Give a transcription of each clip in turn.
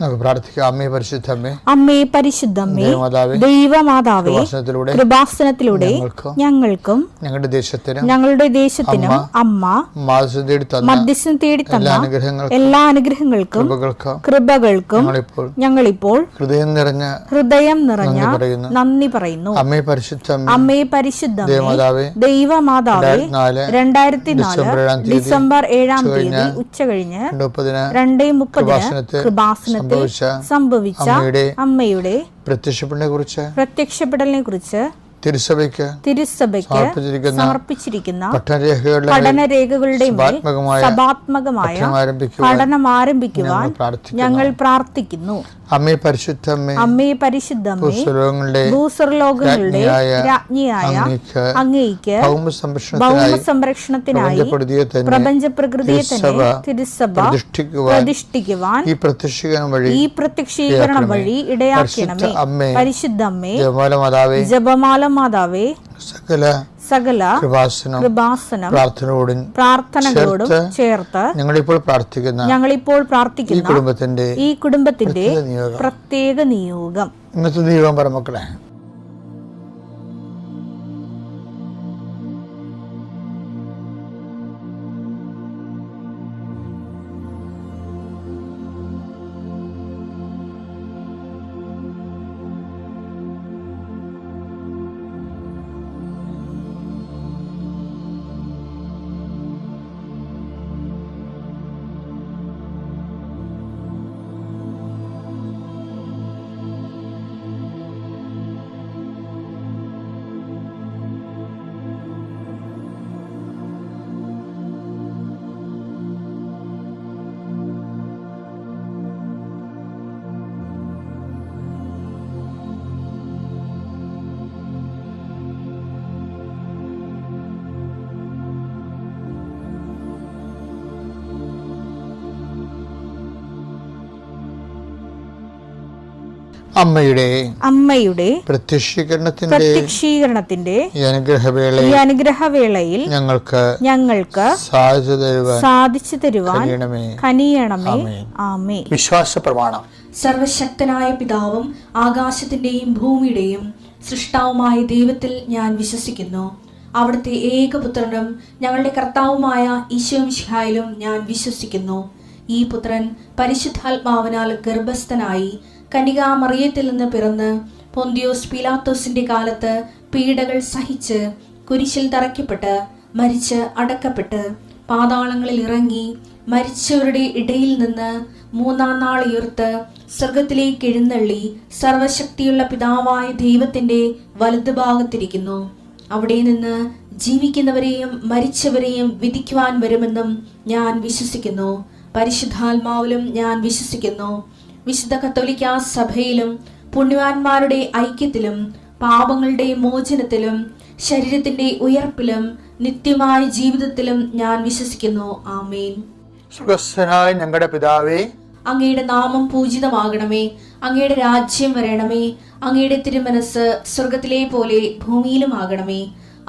നമുക്ക് പ്രാർത്ഥിക്കാം. അമ്മേ പരിശുദ്ധമ്മേ, അമ്മേ പരിശുദ്ധമ്മേ, ദൈവമാതാവേ, കൃപാസനത്തിലൂടെ ഞങ്ങൾക്കും ഞങ്ങളുടെ ദേശത്തിനും അമ്മ മധ്യസ്ഥം തേടി തന്ന എല്ലാ അനുഗ്രഹങ്ങൾക്കും കൃപകൾക്കും ഞങ്ങളിപ്പോൾ ഹൃദയം നിറഞ്ഞ നന്ദി പറയുന്നു. അമ്മേ പരിശുദ്ധമ്മേ, ദൈവമാതാവേ, 2004 ഡിസംബർ 7 തീയതി ഉച്ചകഴിഞ്ഞ് 2:30 കൃപാസനത്തിൽ സംഭവിച്ച അമ്മയുടെ പ്രത്യക്ഷപ്പെടലിനെ കുറിച്ച് തിരുസഭയ്ക്ക് സമർപ്പിച്ചിരിക്കുന്ന പഠനരേഖകളുടെ മേൽ സഭാത്മകമായ പഠനം ആരംഭിക്കുവാൻ ഞങ്ങൾ പ്രാർത്ഥിക്കുന്നു. അമ്മേ പരിശുദ്ധമ്മേ, ഭൂസ്വർലോകങ്ങളുടെ രാജ്ഞിയായ അങ്ങേയ്ക്ക് ഭൗമസംരക്ഷണത്തിനായി പ്രപഞ്ച പ്രകൃതിയെ തന്നെ തിരുസഭ പ്രതിഷ്ഠിക്കുവാൻ ഈ പ്രത്യക്ഷീകരണം വഴി ഇടയാക്കണമേ. പരിശുദ്ധമ്മേ, ജപമാല മാതാവേ, സകല കൃപാസനം പ്രാർത്ഥനകളോടും ചേർത്ത് ഞങ്ങളിപ്പോൾ പ്രാർത്ഥിക്കുന്ന ഈ കുടുംബത്തിന്റെ പ്രത്യേക നിയോഗം. ഇന്നത്തെ നിയോഗം പറ മക്കളെ. അമ്മയുടെ പ്രത്യക്ഷീകരണത്തിന്റെ ഈ അനുഗ്രഹവേളയിൽ ഞങ്ങൾക്ക് സാധിച്ചു തരുവാൻ കനിയണമേ. ആമേൻ. വിശ്വാസ പ്രമാണം. സർവശക്തനായ പിതാവും ആകാശത്തിന്റെയും ഭൂമിയുടെയും സൃഷ്ടാവുമായ ദൈവത്തിൽ ഞാൻ വിശ്വസിക്കുന്നു. അവിടുത്തെ ഏകപുത്രനും ഞങ്ങളുടെ കർത്താവുമായ ഈശോമിശിഹായിലും ഞാൻ വിശ്വസിക്കുന്നു. ഈ പുത്രൻ പരിശുദ്ധാത്മാവിനാൽ ഗർഭസ്ഥനായി കന്യകാമറിയത്തിൽ നിന്ന് പിറന്ന് പൊന്തിയോസ് പീലാത്തോസിന്റെ കാലത്ത് പീഡകൾ സഹിച്ച് കുരിശിൽ തറയ്ക്കപ്പെട്ട് മരിച്ച് അടക്കപ്പെട്ട് പാതാളങ്ങളിൽ ഇറങ്ങി മരിച്ചവരുടെ ഇടയിൽ നിന്ന് 3-ാം നാൾ ഉയർത്ത് സ്വർഗത്തിലേക്ക് എഴുന്നള്ളി സർവശക്തിയുള്ള പിതാവായ ദൈവത്തിന്റെ വലതുഭാഗത്തിരിക്കുന്നു. അവിടെ നിന്ന് ജീവിക്കുന്നവരെയും മരിച്ചവരെയും വിധിക്കുവാൻ വരുമെന്നും ഞാൻ വിശ്വസിക്കുന്നു. പരിശുദ്ധാത്മാവിലും ഞാൻ വിശ്വസിക്കുന്നു. വിശുദ്ധ കത്തോലിക്കാ സഭയിലും പുണ്യവാന്മാരുടെ ഐക്യത്തിലും പാപങ്ങളുടെ മോചനത്തിലും ശരീരത്തിന്റെ ഉയർപ്പിലും നിത്യമായ ജീവിതത്തിലും ഞാൻ വിശ്വസിക്കുന്നു. ആമേൻ. സ്വർഗ്ഗസ്ഥനായ ഞങ്ങളുടെ പിതാവേ, അങ്ങയുടെ നാമം പൂജിതമാകണമേ. അങ്ങയുടെ രാജ്യം വരണമേ. അങ്ങയുടെ തിരുമനസ് സ്വർഗത്തിലെ പോലെ ഭൂമിയിലും ആകണമേ.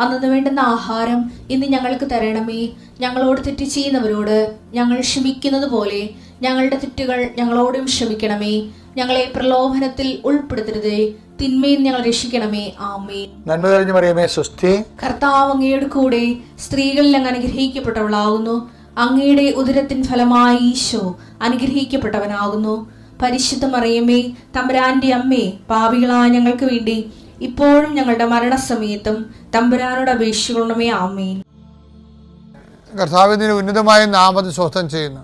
അന്നു വേണ്ടുന്ന ആഹാരം ഇന്ന് ഞങ്ങൾക്ക് തരണമേ. ഞങ്ങളോട് തെറ്റ് ചെയ്യുന്നവരോട് ഞങ്ങൾ ക്ഷമിക്കുന്നത് പോലെ ഞങ്ങളുടെ തെറ്റുകൾ ഞങ്ങളോടും ക്ഷമിക്കണമേ. ഞങ്ങളെ പ്രലോഭനത്തിൽ ഉൾപ്പെടുത്തരുതേ, തിന്മയിൽ ഞങ്ങൾ രക്ഷിക്കണമേ. ആമേൻ. നന്മ നിറഞ്ഞ മറിയമേ, സ്വസ്തി. കർത്താവ് അങ്ങയുടെ കൂടെ സ്ത്രീകളിൽ അങ്ങ് അനുഗ്രഹിക്കപ്പെട്ടവളാകുന്നു. അങ്ങയുടെ ഉദരത്തിൻ ഫലമായി ഈശോ അനുഗ്രഹിക്കപ്പെട്ടവനാകുന്നു. പരിശുദ്ധ മറിയമേ, തമ്പുരാന്റെ അമ്മേ, പാപികളായ ഞങ്ങൾക്ക് വേണ്ടി ഇപ്പോഴും ഞങ്ങളുടെ മരണസമയത്തും തമ്പുരാനോട് അപേക്ഷിക്കണമേ. ആമേൻ. കർത്താവിന്റെ ഉന്നതമായ നാമത്തിൽ സ്വസ്ഥം ചെയ്യുന്നു.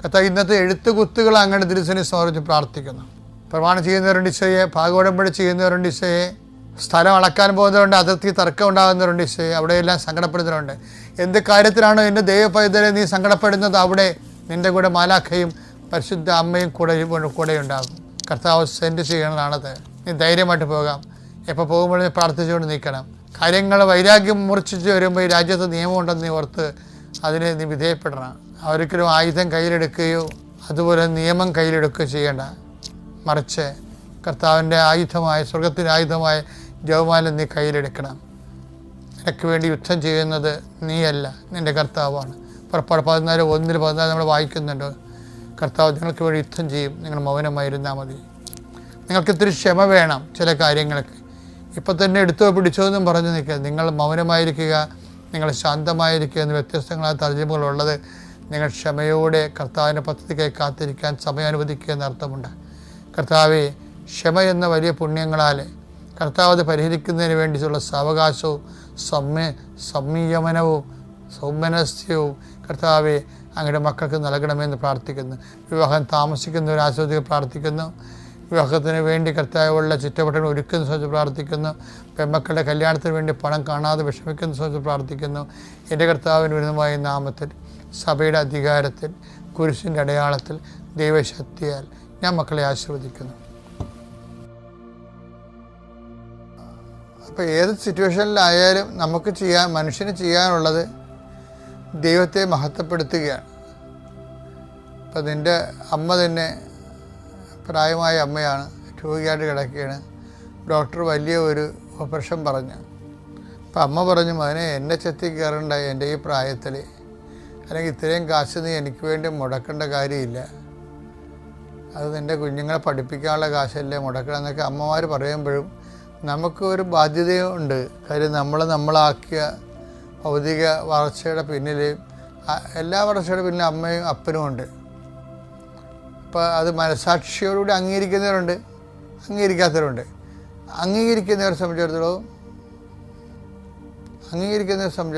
കർത്താവ് ഇന്നത്തെ എഴുത്തുകുത്തുകൾ അങ്ങയുടെ തിരുസന്നിധിയിൽ സമർപ്പിച്ച് പ്രാർത്ഥിക്കുന്നു. പ്രമാണം ചെയ്യുന്നവരുണ്ട് ഈശോയെ, ഭാഗോടമ്പടി ചെയ്യുന്നവരുണ്ട് ഈശോയെ, സ്ഥലം അളക്കാൻ പോകുന്നവരുണ്ട്, അതിർത്തി തർക്കം ഉണ്ടാകുന്നവരുണ്ട് ഈശോയെ, അവിടെയെല്ലാം സങ്കടപ്പെടുന്നവരുണ്ട്. എന്ത് കാര്യത്തിലാണോ എൻ്റെ ദൈവപൈതലെ നീ സങ്കടപ്പെടുന്നത്, അവിടെ നിൻ്റെ കൂടെ മാലാഖയും പരിശുദ്ധ അമ്മയും കൂടെ ഉണ്ടാകും. കർത്താവ് സെൻഡ് ചെയ്യണതാണത്. നീ ധൈര്യമായിട്ട് പോകാം. എപ്പോൾ പോകുമ്പോഴും നീ പ്രാർത്ഥിച്ചുകൊണ്ട് നിൽക്കണം. കാര്യങ്ങൾ വൈരാഗ്യം മൂർച്ഛിച്ച് വരുമ്പോൾ ഈ രാജ്യത്ത് നിയമമുണ്ടെന്ന് നീ ഓർത്ത് അതിനെ നീ വിധേയപ്പെടണം. ഒരിക്കലും ആയുധം കയ്യിലെടുക്കുകയോ അതുപോലെ നിയമം കയ്യിലെടുക്കുകയോ ചെയ്യേണ്ട. മറിച്ച് കർത്താവിൻ്റെ ആയുധമായ, സ്വർഗത്തിൻ്റെ ആയുധമായ ജപമാല നീ കയ്യിലെടുക്കണം. നിനക്ക് വേണ്ടി യുദ്ധം ചെയ്യുന്നത് നീയല്ല, നിൻ്റെ കർത്താവാണ്. പുറപ്പാട് 14:1-14 നമ്മൾ വായിക്കുന്നുണ്ട്. കർത്താവ് നിങ്ങൾക്ക് വേണ്ടി യുദ്ധം ചെയ്യും. നിങ്ങൾ മൗനമായിരുന്നാൽ മതി. നിങ്ങൾക്ക് ഇത്തിരി ക്ഷമ വേണം ചില കാര്യങ്ങൾക്ക്. ഇപ്പം തന്നെ എടുത്തോ പിടിച്ചോ എന്നും പറഞ്ഞു നിൽക്കുക. നിങ്ങൾ മൗനമായിരിക്കുക, നിങ്ങൾ ശാന്തമായിരിക്കുക എന്ന് വ്യത്യസ്തങ്ങളായ തർജ്ജമകളുള്ളത്. നിങ്ങൾ ക്ഷമയോടെ കർത്താവിൻ്റെ പദ്ധതിക്കായി കാത്തിരിക്കാൻ സമയം അനുവദിക്കുക എന്നർത്ഥമുണ്ട്. കർത്താവെ, ക്ഷമ എന്ന വലിയ പുണ്യങ്ങളാൽ കർത്താവ് അത് പരിഹരിക്കുന്നതിന് വേണ്ടിയിട്ടുള്ള സാവകാശവും സംയമനവും സൗമനസ്യവും കർത്താവെ അങ്ങയുടെ മക്കൾക്ക് നൽകണമെന്ന് പ്രാർത്ഥിക്കുന്നു. വിവാഹം താമസിക്കുന്നവർ ആസ്വദിക്കാൻ പ്രാർത്ഥിക്കുന്നു. വിവാഹത്തിന് വേണ്ടി കർത്താവുള്ള ചുറ്റവട്ടങ്ങൾ ഒരുക്കുന്ന സംബന്ധിച്ച് പ്രാർത്ഥിക്കുന്നു. പെൺമക്കളുടെ കല്യാണത്തിന് വേണ്ടി പണം കാണാതെ വിഷമിക്കുന്ന സംബന്ധിച്ച് പ്രാർത്ഥിക്കുന്നു. എൻ്റെ കർത്താവിന് വിരുദ്ധമായ നാമത്തിൽ, സഭയുടെ അധികാരത്തിൽ, കുരിശിൻ്റെ അടയാളത്തിൽ, ദൈവശക്തിയാൽ ഞാൻ മക്കളെ ആശീർവദിക്കുന്നു. അപ്പോൾ ഏത് സിറ്റുവേഷനിലായാലും നമുക്ക് മനുഷ്യന് ചെയ്യാനുള്ളത് ദൈവത്തെ മഹത്വപ്പെടുത്തുകയാണ്. ഇപ്പം നിൻ്റെ അമ്മ തന്നെ പ്രായമായ അമ്മയാണ്, രോഗിയായിട്ട് കിടക്കുകയാണ്. ഡോക്ടർ വലിയ ഒരു ഓപ്പറേഷൻ പറഞ്ഞു. അപ്പം അമ്മ പറഞ്ഞു, മകനെ എന്നെ ചെത്തി കയറണ്ട എൻ്റെ ഈ പ്രായത്തിൽ, അല്ലെങ്കിൽ ഇത്രയും കാശ് നീ എനിക്ക് വേണ്ടി മുടക്കേണ്ട കാര്യമില്ല, അത് നിൻ്റെ കുഞ്ഞുങ്ങളെ പഠിപ്പിക്കാനുള്ള കാശല്ലേ മുടക്കണം എന്നൊക്കെ അമ്മമാർ പറയുമ്പോഴും നമുക്ക് ഒരു ബാധ്യതയുണ്ട്. കാര്യം നമ്മളാക്കിയ ഭൗതിക വളർച്ചയുടെ പിന്നിൽ, എല്ലാ വളർച്ചയുടെ പിന്നിൽ അമ്മയും അപ്പനും ഉണ്ട്. അപ്പോൾ അത് മനസാക്ഷിയോടുകൂടി അംഗീകരിക്കുന്നവരുണ്ട്, അംഗീകരിക്കാത്തവരുണ്ട്. അംഗീകരിക്കുന്നവരെ സംബന്ധിച്ചിടത്തോളം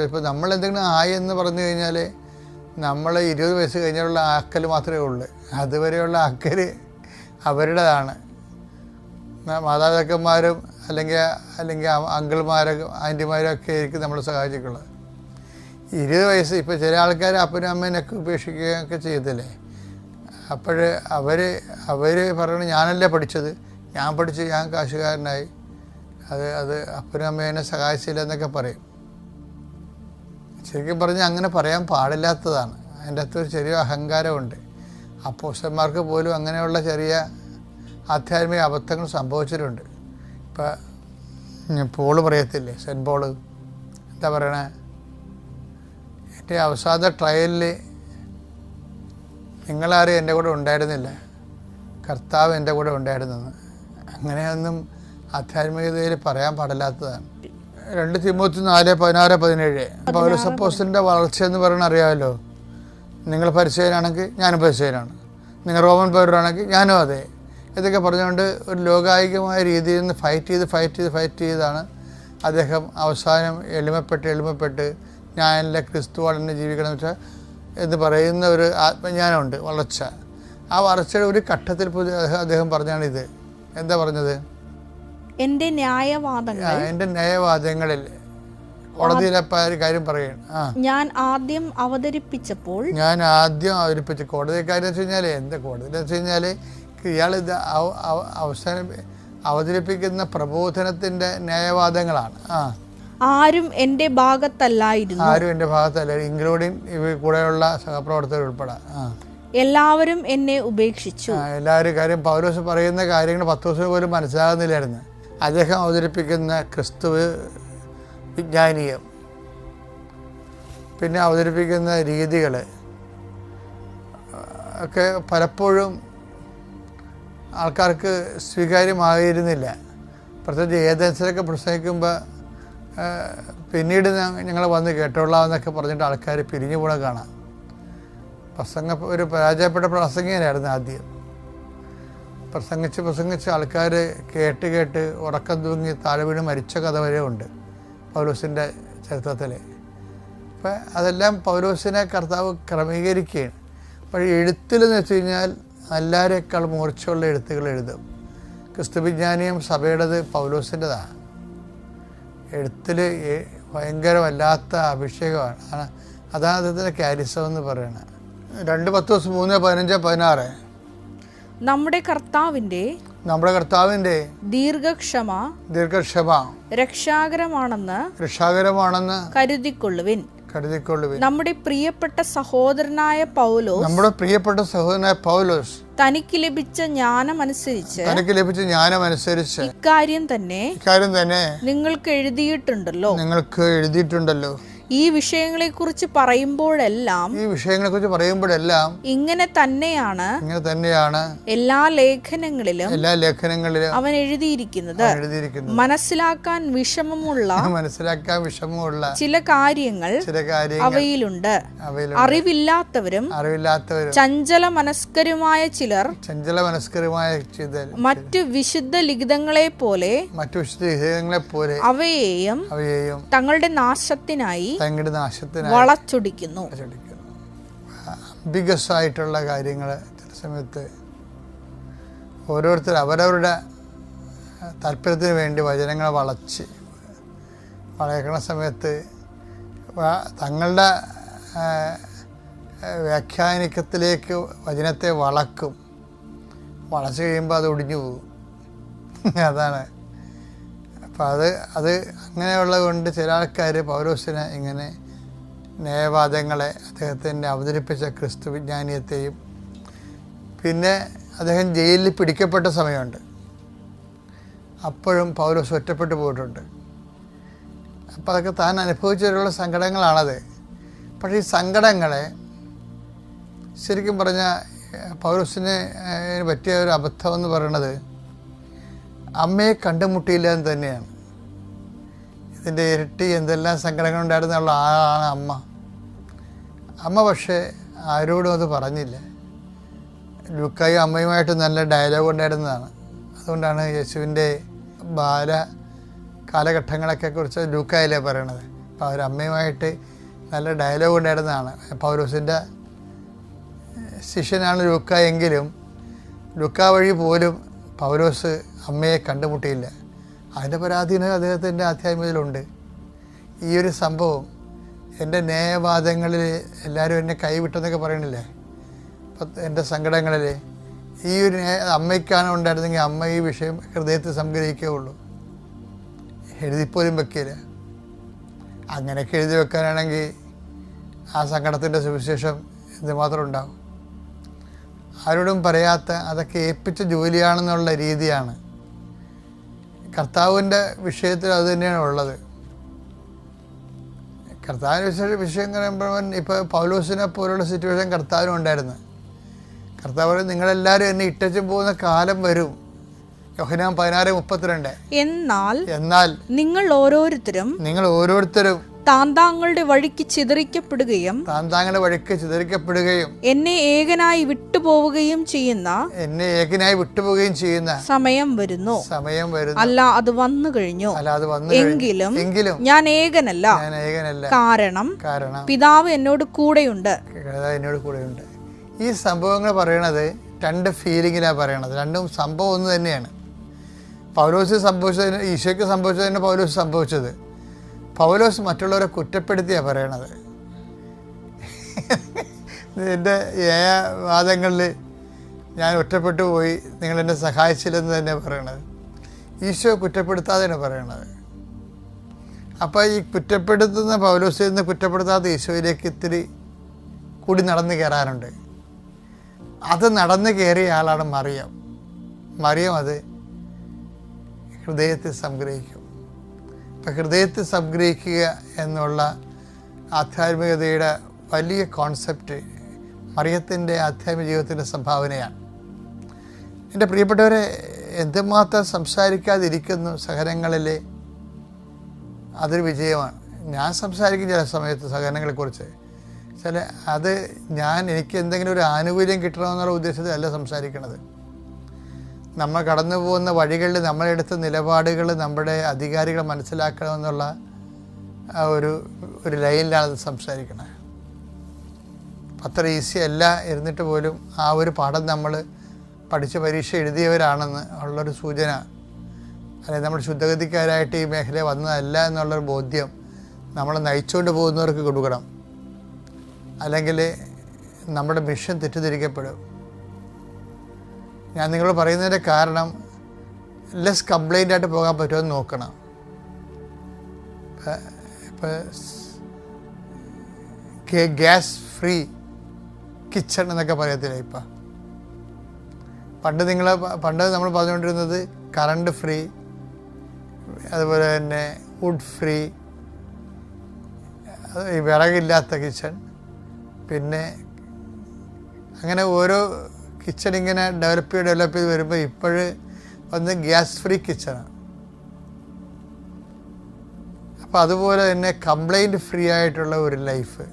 ഇപ്പോൾ നമ്മളെന്തെങ്കിലും എന്ന് പറഞ്ഞു കഴിഞ്ഞാൽ നമ്മൾ 20 വയസ്സ് കഴിഞ്ഞുള്ള ആക്കൽ മാത്രമേ ഉള്ളൂ. അതുവരെയുള്ള ആക്കൽ അവരുടേതാണ്. മാതാപിതാക്കന്മാരും അല്ലെങ്കിൽ അങ്കിൾമാരും ആൻറ്റിമാരും ഒക്കെ ആയിരിക്കും നമ്മൾ സഹായിച്ചിട്ടുള്ളത്. 20 വയസ്സ് ഇപ്പോൾ ചില ആൾക്കാർ അപ്പനും അമ്മേനൊക്കെ ഉപേക്ഷിക്കുകയൊക്കെ ചെയ്തില്ലേ. അപ്പോൾ അവർ പറയണം, ഞാനല്ലേ പഠിച്ചത്, ഞാൻ പഠിച്ച് ഞാൻ കാശുകാരനായി, അത് അപ്പനും അമ്മേനെ സഹായിച്ചില്ല എന്നൊക്കെ പറയും. ശരിക്കും പറഞ്ഞാൽ അങ്ങനെ പറയാൻ പാടില്ലാത്തതാണ്. അതിൻ്റെ അകത്തൊരു ചെറിയ അഹങ്കാരമുണ്ട്. അപ്പോസ്തലന്മാർക്ക് പോലും അങ്ങനെയുള്ള ചെറിയ ആധ്യാത്മിക അബദ്ധങ്ങൾ സംഭവിച്ചിട്ടുണ്ട്. ഇപ്പം പോള് പറയത്തില്ലേ, സെൻറ്റ് പോള് എന്താ പറയണേ, എൻ്റെ അവസാന ട്രയലിൽ നിങ്ങളാരും എൻ്റെ കൂടെ ഉണ്ടായിരുന്നില്ല, കർത്താവ് എൻ്റെ കൂടെ ഉണ്ടായിരുന്നെന്ന്. അങ്ങനെയൊന്നും ആധ്യാത്മികതയിൽ പറയാൻ പാടില്ലാത്തതാണ്. 2 തിമോത്തി 4:16-17 പൗലോസ് അപ്പോസ്തലൻ്റെ വളർച്ച എന്ന് പറയുന്നത് അറിയാമല്ലോ. നിങ്ങൾ പരിചയനാണെങ്കിൽ ഞാനും പരിചയനാണ്, നിങ്ങൾ റോമൻ പൗരനാണെങ്കിൽ ഞാനും അതെ. ഇതൊക്കെ പറഞ്ഞുകൊണ്ട് ഒരു ലോകായികമായ രീതിയിൽ നിന്ന് ഫൈറ്റ് ചെയ്താണ് അദ്ദേഹം അവസാനം എളിമപ്പെട്ട് ഞാനല്ല ക്രിസ്തുവാണെന്ന് ജീവിക്കണം എന്ന് പറയുന്ന ഒരു ആത്മജ്ഞാനമുണ്ട്, വളർച്ച. ആ വളർച്ചയുടെ ഒരു ഘട്ടത്തിൽ അദ്ദേഹം പറഞ്ഞാണ് ഇത്. എന്താ പറഞ്ഞത്? എൻ്റെ ന്യായവാദങ്ങളിൽ കോടതിയിലെ കാര്യം പറയുകയാണ്. ഞാൻ ആദ്യം അവതരിപ്പിച്ചപ്പോൾ കോടതിക്കാരെന്ന് വെച്ച് കഴിഞ്ഞാൽ എന്താ കോടതിയിൽ വെച്ച് കഴിഞ്ഞാൽ ഇയാളിത് അവതരിപ്പിക്കുന്ന പ്രബോധനത്തിൻ്റെ ന്യായവാദങ്ങളാണ്. ആരും എൻ്റെ ഭാഗത്തല്ലായിരുന്നു, ഇൻക്ലൂഡിങ് കൂടെയുള്ള സഹപ്രവർത്തകർ ഉൾപ്പെടെ എല്ലാവരും എന്നെ ഉപേക്ഷിച്ചു. എല്ലാവരും കാര്യം പൗലോസ് പറയുന്ന കാര്യങ്ങൾ പത്രോസിന് പോലും മനസ്സിലാകുന്നില്ലായിരുന്നു. അദ്ദേഹം അവതരിപ്പിക്കുന്ന ക്രിസ്തുവ് വിജ്ഞാനീയം, പിന്നെ അവതരിപ്പിക്കുന്ന രീതികൾ ഒക്കെ പലപ്പോഴും ആൾക്കാർക്ക് സ്വീകാര്യമായിരുന്നില്ല. പ്രത്യേകിച്ച് ഏതൻസിലൊക്കെ പ്രസംഗിക്കുമ്പോൾ പിന്നീട് ഞങ്ങൾ വന്ന് കേട്ടോളാമെന്നൊക്കെ പറഞ്ഞിട്ട് ആൾക്കാർ പിരിഞ്ഞു പോണ കാണാം. ഒരു പരാജയപ്പെട്ട പ്രസംഗികനായിരുന്നു ആദ്യം. പ്രസംഗിച്ച് ആൾക്കാർ കേട്ട് ഉറക്കം തൂങ്ങി താഴെ വീണ് മരിച്ച കഥ വരെ ഉണ്ട് പൗലോസിൻ്റെ ചരിത്രത്തിൽ. അപ്പം അതെല്ലാം പൗലോസിനെ കർത്താവ് ക്രമീകരിക്കുകയാണ്. അപ്പോൾ എഴുത്തിലെന്ന് വെച്ച് കഴിഞ്ഞാൽ എല്ലാവരേക്കാൾ മൂർച്ചയുള്ള എഴുത്തുകൾ എഴുതും. ക്രിസ്തുവിജ്ഞാനീയം സഭയുടേത് പൗലോസിൻ്റെതാണ്. എഴുത്തിൽ ഭയങ്കരമല്ലാത്ത അഭിഷേകമാണ്. അതാണ് അദ്ദേഹത്തിൻ്റെ കാരിസം എന്ന് പറയുന്നത്. 2 പത്രോസ് 3:15-16 നമ്മുടെ കർത്താവിന്റെ ദീർഘക്ഷമ രക്ഷാകരമാണെന്ന് കരുതിക്കൊള്ളുവിൻ. നമ്മുടെ പ്രിയപ്പെട്ട സഹോദരനായ പൗലോസ് തനിക്ക് ലഭിച്ച ജ്ഞാനമനുസരിച്ച് ഇക്കാര്യം തന്നെ നിങ്ങൾക്ക് എഴുതിയിട്ടുണ്ടല്ലോ. ഈ വിഷയങ്ങളെക്കുറിച്ച് പറയുമ്പോഴെല്ലാം ഇങ്ങനെ തന്നെയാണ് എല്ലാ ലേഖനങ്ങളിലും അവൻ എഴുതിയിരിക്കുന്നത്. മനസ്സിലാക്കാൻ വിഷമമുള്ള ചില കാര്യങ്ങൾ അവയിലുണ്ട്. അറിവില്ലാത്തവരും ചഞ്ചല മനസ്കരുമായ ചിലർ മറ്റു വിശുദ്ധ ലിഖിതങ്ങളെ പോലെ അവയെയും തങ്ങളുടെ നാശത്തിനായി വളച്ചൊടിക്കുന്നു. അംബിഗസായിട്ടുള്ള കാര്യങ്ങൾ ചില സമയത്ത് ഓരോരുത്തർ അവരവരുടെ താല്പര്യത്തിന് വേണ്ടി വചനങ്ങളെ വളയ്ക്കണ സമയത്ത് തങ്ങളുടെ വ്യാഖ്യാനിക്കത്തിലേക്ക് വചനത്തെ വളച്ച് കഴിയുമ്പോൾ അത് ഒടിഞ്ഞു പോകും. അതാണ്. അപ്പം അത് അങ്ങനെയുള്ളത് കൊണ്ട് ചില ആൾക്കാർ പൗലോസിനെ ഇങ്ങനെ ന്യായവാദങ്ങളെ, അദ്ദേഹത്തിൻ്റെ അവതരിപ്പിച്ച ക്രിസ്തു വിജ്ഞാനീയത്തെയും, പിന്നെ അദ്ദേഹം ജയിലിൽ പിടിക്കപ്പെട്ട സമയമുണ്ട്, അപ്പോഴും പൗലോസ് ഒറ്റപ്പെട്ടു പോയിട്ടുണ്ട്. അപ്പം അതൊക്കെ താൻ അനുഭവിച്ചിട്ടുള്ള സങ്കടങ്ങളാണത്. പക്ഷേ ഈ സങ്കടങ്ങളെ ശരിക്കും പറഞ്ഞാൽ പൗലോസിന് പറ്റിയ ഒരു അബദ്ധം എന്ന് പറയുന്നത് അമ്മയെ കണ്ടുമുട്ടിയില്ല എന്ന് തന്നെയാണ്. ഇതിൻ്റെ ഇരട്ടി എന്തെല്ലാം സങ്കടങ്ങളുണ്ടായിരുന്നുള്ള ആളാണ് അമ്മ. പക്ഷേ ആരോടും അത് പറഞ്ഞില്ല. ലൂക്കായും അമ്മയുമായിട്ട് നല്ല ഡയലോഗ് ഉണ്ടായിരുന്നതാണ്. അതുകൊണ്ടാണ് യേശുവിൻ്റെ ബാല കാലഘട്ടങ്ങളൊക്കെ കുറിച്ച് ലൂക്കായിലേ പറയണത്. അപ്പോൾ അവരമ്മയുമായിട്ട് നല്ല ഡയലോഗ് ഉണ്ടായിരുന്നതാണ്. പൗലോസിൻ്റെ ശിഷ്യനാണ് ലൂക്ക എങ്കിലും ലൂക്ക വഴി പോലും പൗലോസ് അമ്മയെ കണ്ടുമുട്ടിയില്ല. അതിൻ്റെ പരാധീനത അദ്ദേഹത്തിൻ്റെ ആധ്യാത്മികതയിലുണ്ട്. ഈ ഒരു സംഭവം എൻ്റെ ന്യായവാദങ്ങളിൽ എല്ലാവരും എന്നെ കൈവിട്ടെന്നൊക്കെ പറയണില്ലേ, അപ്പം എൻ്റെ സങ്കടങ്ങളിൽ ഈ ഒരു അമ്മയ്ക്കാണ് ഉണ്ടായിരുന്നെങ്കിൽ അമ്മ ഈ വിഷയം ഹൃദയത്തിൽ സംഗ്രഹിക്കുകയുള്ളൂ, എഴുതിപ്പോലും വെക്കില്ല. അങ്ങനെയൊക്കെ എഴുതി വെക്കാനാണെങ്കിൽ ആ സങ്കടത്തിൻ്റെ സുവിശേഷം എന്തുമാത്രം ഉണ്ടാവും. ആരോടും പറയാത്ത, അതൊക്കെ ഏൽപ്പിച്ച ജോലിയാണെന്നുള്ള രീതിയാണ്. കർത്താവിൻ്റെ വിഷയത്തിൽ അത് തന്നെയാണ് ഉള്ളത്. കർത്താവിൻ്റെ വിഷയം പറയുമ്പോൾ ഇപ്പോൾ പൗലോസിനെ പോലുള്ള സിറ്റുവേഷൻ കർത്താവിനും ഉണ്ടായിരുന്നു. കർത്താവ് പറയും, നിങ്ങളെല്ലാവരും എന്നെ ഇട്ടച്ചും പോകുന്ന കാലം വരും. യോഹന്നാൻ 16:32. എന്നാൽ നിങ്ങൾ ഓരോരുത്തരും താന്താങ്ങളുടെ വഴിക്ക് ചിതറിക്കപ്പെടുകയും എന്നെ ഏകനായി വിട്ടുപോവുകയും ചെയ്യുന്ന സമയം വരുന്നു. അല്ല, അത് വന്നു കഴിഞ്ഞു. എങ്കിലും ഞാൻ ഏകനല്ല. കാരണം പിതാവ് എന്നോട് കൂടെയുണ്ട്. ഈ സംഭവങ്ങൾ പറയണത് രണ്ട് ഫീലിങ്ങിലാണ് പറയണത്. രണ്ടും സംഭവം ഒന്ന് തന്നെയാണ്. പൗലോസ് സംഭവിച്ചതിന്, ഈശോയ്ക്ക് സംഭവിച്ചതിന് പൗലോസ് സംഭവിച്ചത്. പൗലോസ് മറ്റുള്ളവരെ കുറ്റപ്പെടുത്തിയാണ് പറയണത്. എൻ്റെ വാദങ്ങളിൽ ഞാൻ ഒറ്റപ്പെട്ടു പോയി, നിങ്ങളെന്നെ സഹായിച്ചില്ലെന്ന് തന്നെ പറയണത്. ഈശോ കുറ്റപ്പെടുത്താതെയാണ് പറയണത്. അപ്പോൾ ഈ കുറ്റപ്പെടുത്തുന്ന പൗലോസിൽ നിന്ന് കുറ്റപ്പെടുത്താത്ത ഈശോയിലേക്ക് ഇത്തിരി കൂടി നടന്നു കയറാനുണ്ട്. അത് നടന്നു കയറിയ ആളാണ് മറിയം. അത് ഹൃദയത്തിൽ സംഗ്രഹിക്കും. ഇപ്പം ഹൃദയത്തിൽ സംഗ്രഹിക്കുക എന്നുള്ള ആധ്യാത്മികതയുടെ വലിയ കോൺസെപ്റ്റ് മറിയത്തിൻ്റെ ആധ്യാത്മിക ജീവിതത്തിൻ്റെ സംഭാവനയാണ്. എൻ്റെ പ്രിയപ്പെട്ടവരെ, എന്തുമാത്രം സംസാരിക്കാതിരിക്കുന്നു സഹനങ്ങളിൽ, അതൊരു വിജയമാണ്. ഞാൻ സംസാരിക്കും ചില സമയത്ത് സഹനങ്ങളെക്കുറിച്ച്. എനിക്ക് എന്തെങ്കിലും ഒരു ആനുകൂല്യം കിട്ടണമെന്നുള്ള ഉദ്ദേശത്തിലല്ല സംസാരിക്കണത്. നമ്മൾ കടന്നു പോകുന്ന വഴികളിൽ നമ്മളെടുത്ത നിലപാടുകൾ നമ്മുടെ അധികാരികൾ മനസ്സിലാക്കണമെന്നുള്ള ഒരു ലൈനിലാണ് സംസാരിക്കണത്. അത്ര ഈസി അല്ല. ഇരുന്നിട്ട് പോലും ആ ഒരു പാഠം നമ്മൾ പഠിച്ച് പരീക്ഷ എഴുതിയവരാണെന്ന് ഉള്ളൊരു സൂചന, അല്ലെങ്കിൽ നമ്മൾ ശുദ്ധഗതിക്കാരായിട്ട് ഈ മേഖല വന്നതല്ല എന്നുള്ളൊരു ബോധ്യം നമ്മൾ നയിച്ചുകൊണ്ട് പോകുന്നവർക്ക് കൊടുക്കണം. അല്ലെങ്കിൽ നമ്മുടെ മിഷൻ തെറ്റിദ്ധരിക്കപ്പെടും. ഞാൻ നിങ്ങളോട് പറയുന്നതിൻ്റെ കാരണം ലെസ് കംപ്ലൈൻ്റ് ആയിട്ട് പോകാൻ പറ്റുമെന്ന് നോക്കണം. ഇപ്പോൾ ഗ്യാസ് ഫ്രീ കിച്ചൺ എന്നൊക്കെ പറയത്തില്ല. ഇപ്പം പണ്ട് നമ്മൾ പറഞ്ഞുകൊണ്ടിരുന്നത് കറണ്ട് ഫ്രീ, അതുപോലെ തന്നെ വുഡ് ഫ്രീ, അത് ഈ വിറകില്ലാത്ത കിച്ചൺ, പിന്നെ അങ്ങനെ ഓരോ കിച്ചൺ ഇങ്ങനെ ഡെവലപ്പ് ചെയ്ത് വരുമ്പോൾ ഇപ്പോഴ് ഒന്ന് ഗ്യാസ് ഫ്രീ കിച്ചണാണ്. അപ്പം അതുപോലെ തന്നെ കംപ്ലൈൻറ്റ് ഫ്രീ ആയിട്ടുള്ള ഒരു ലൈഫ്,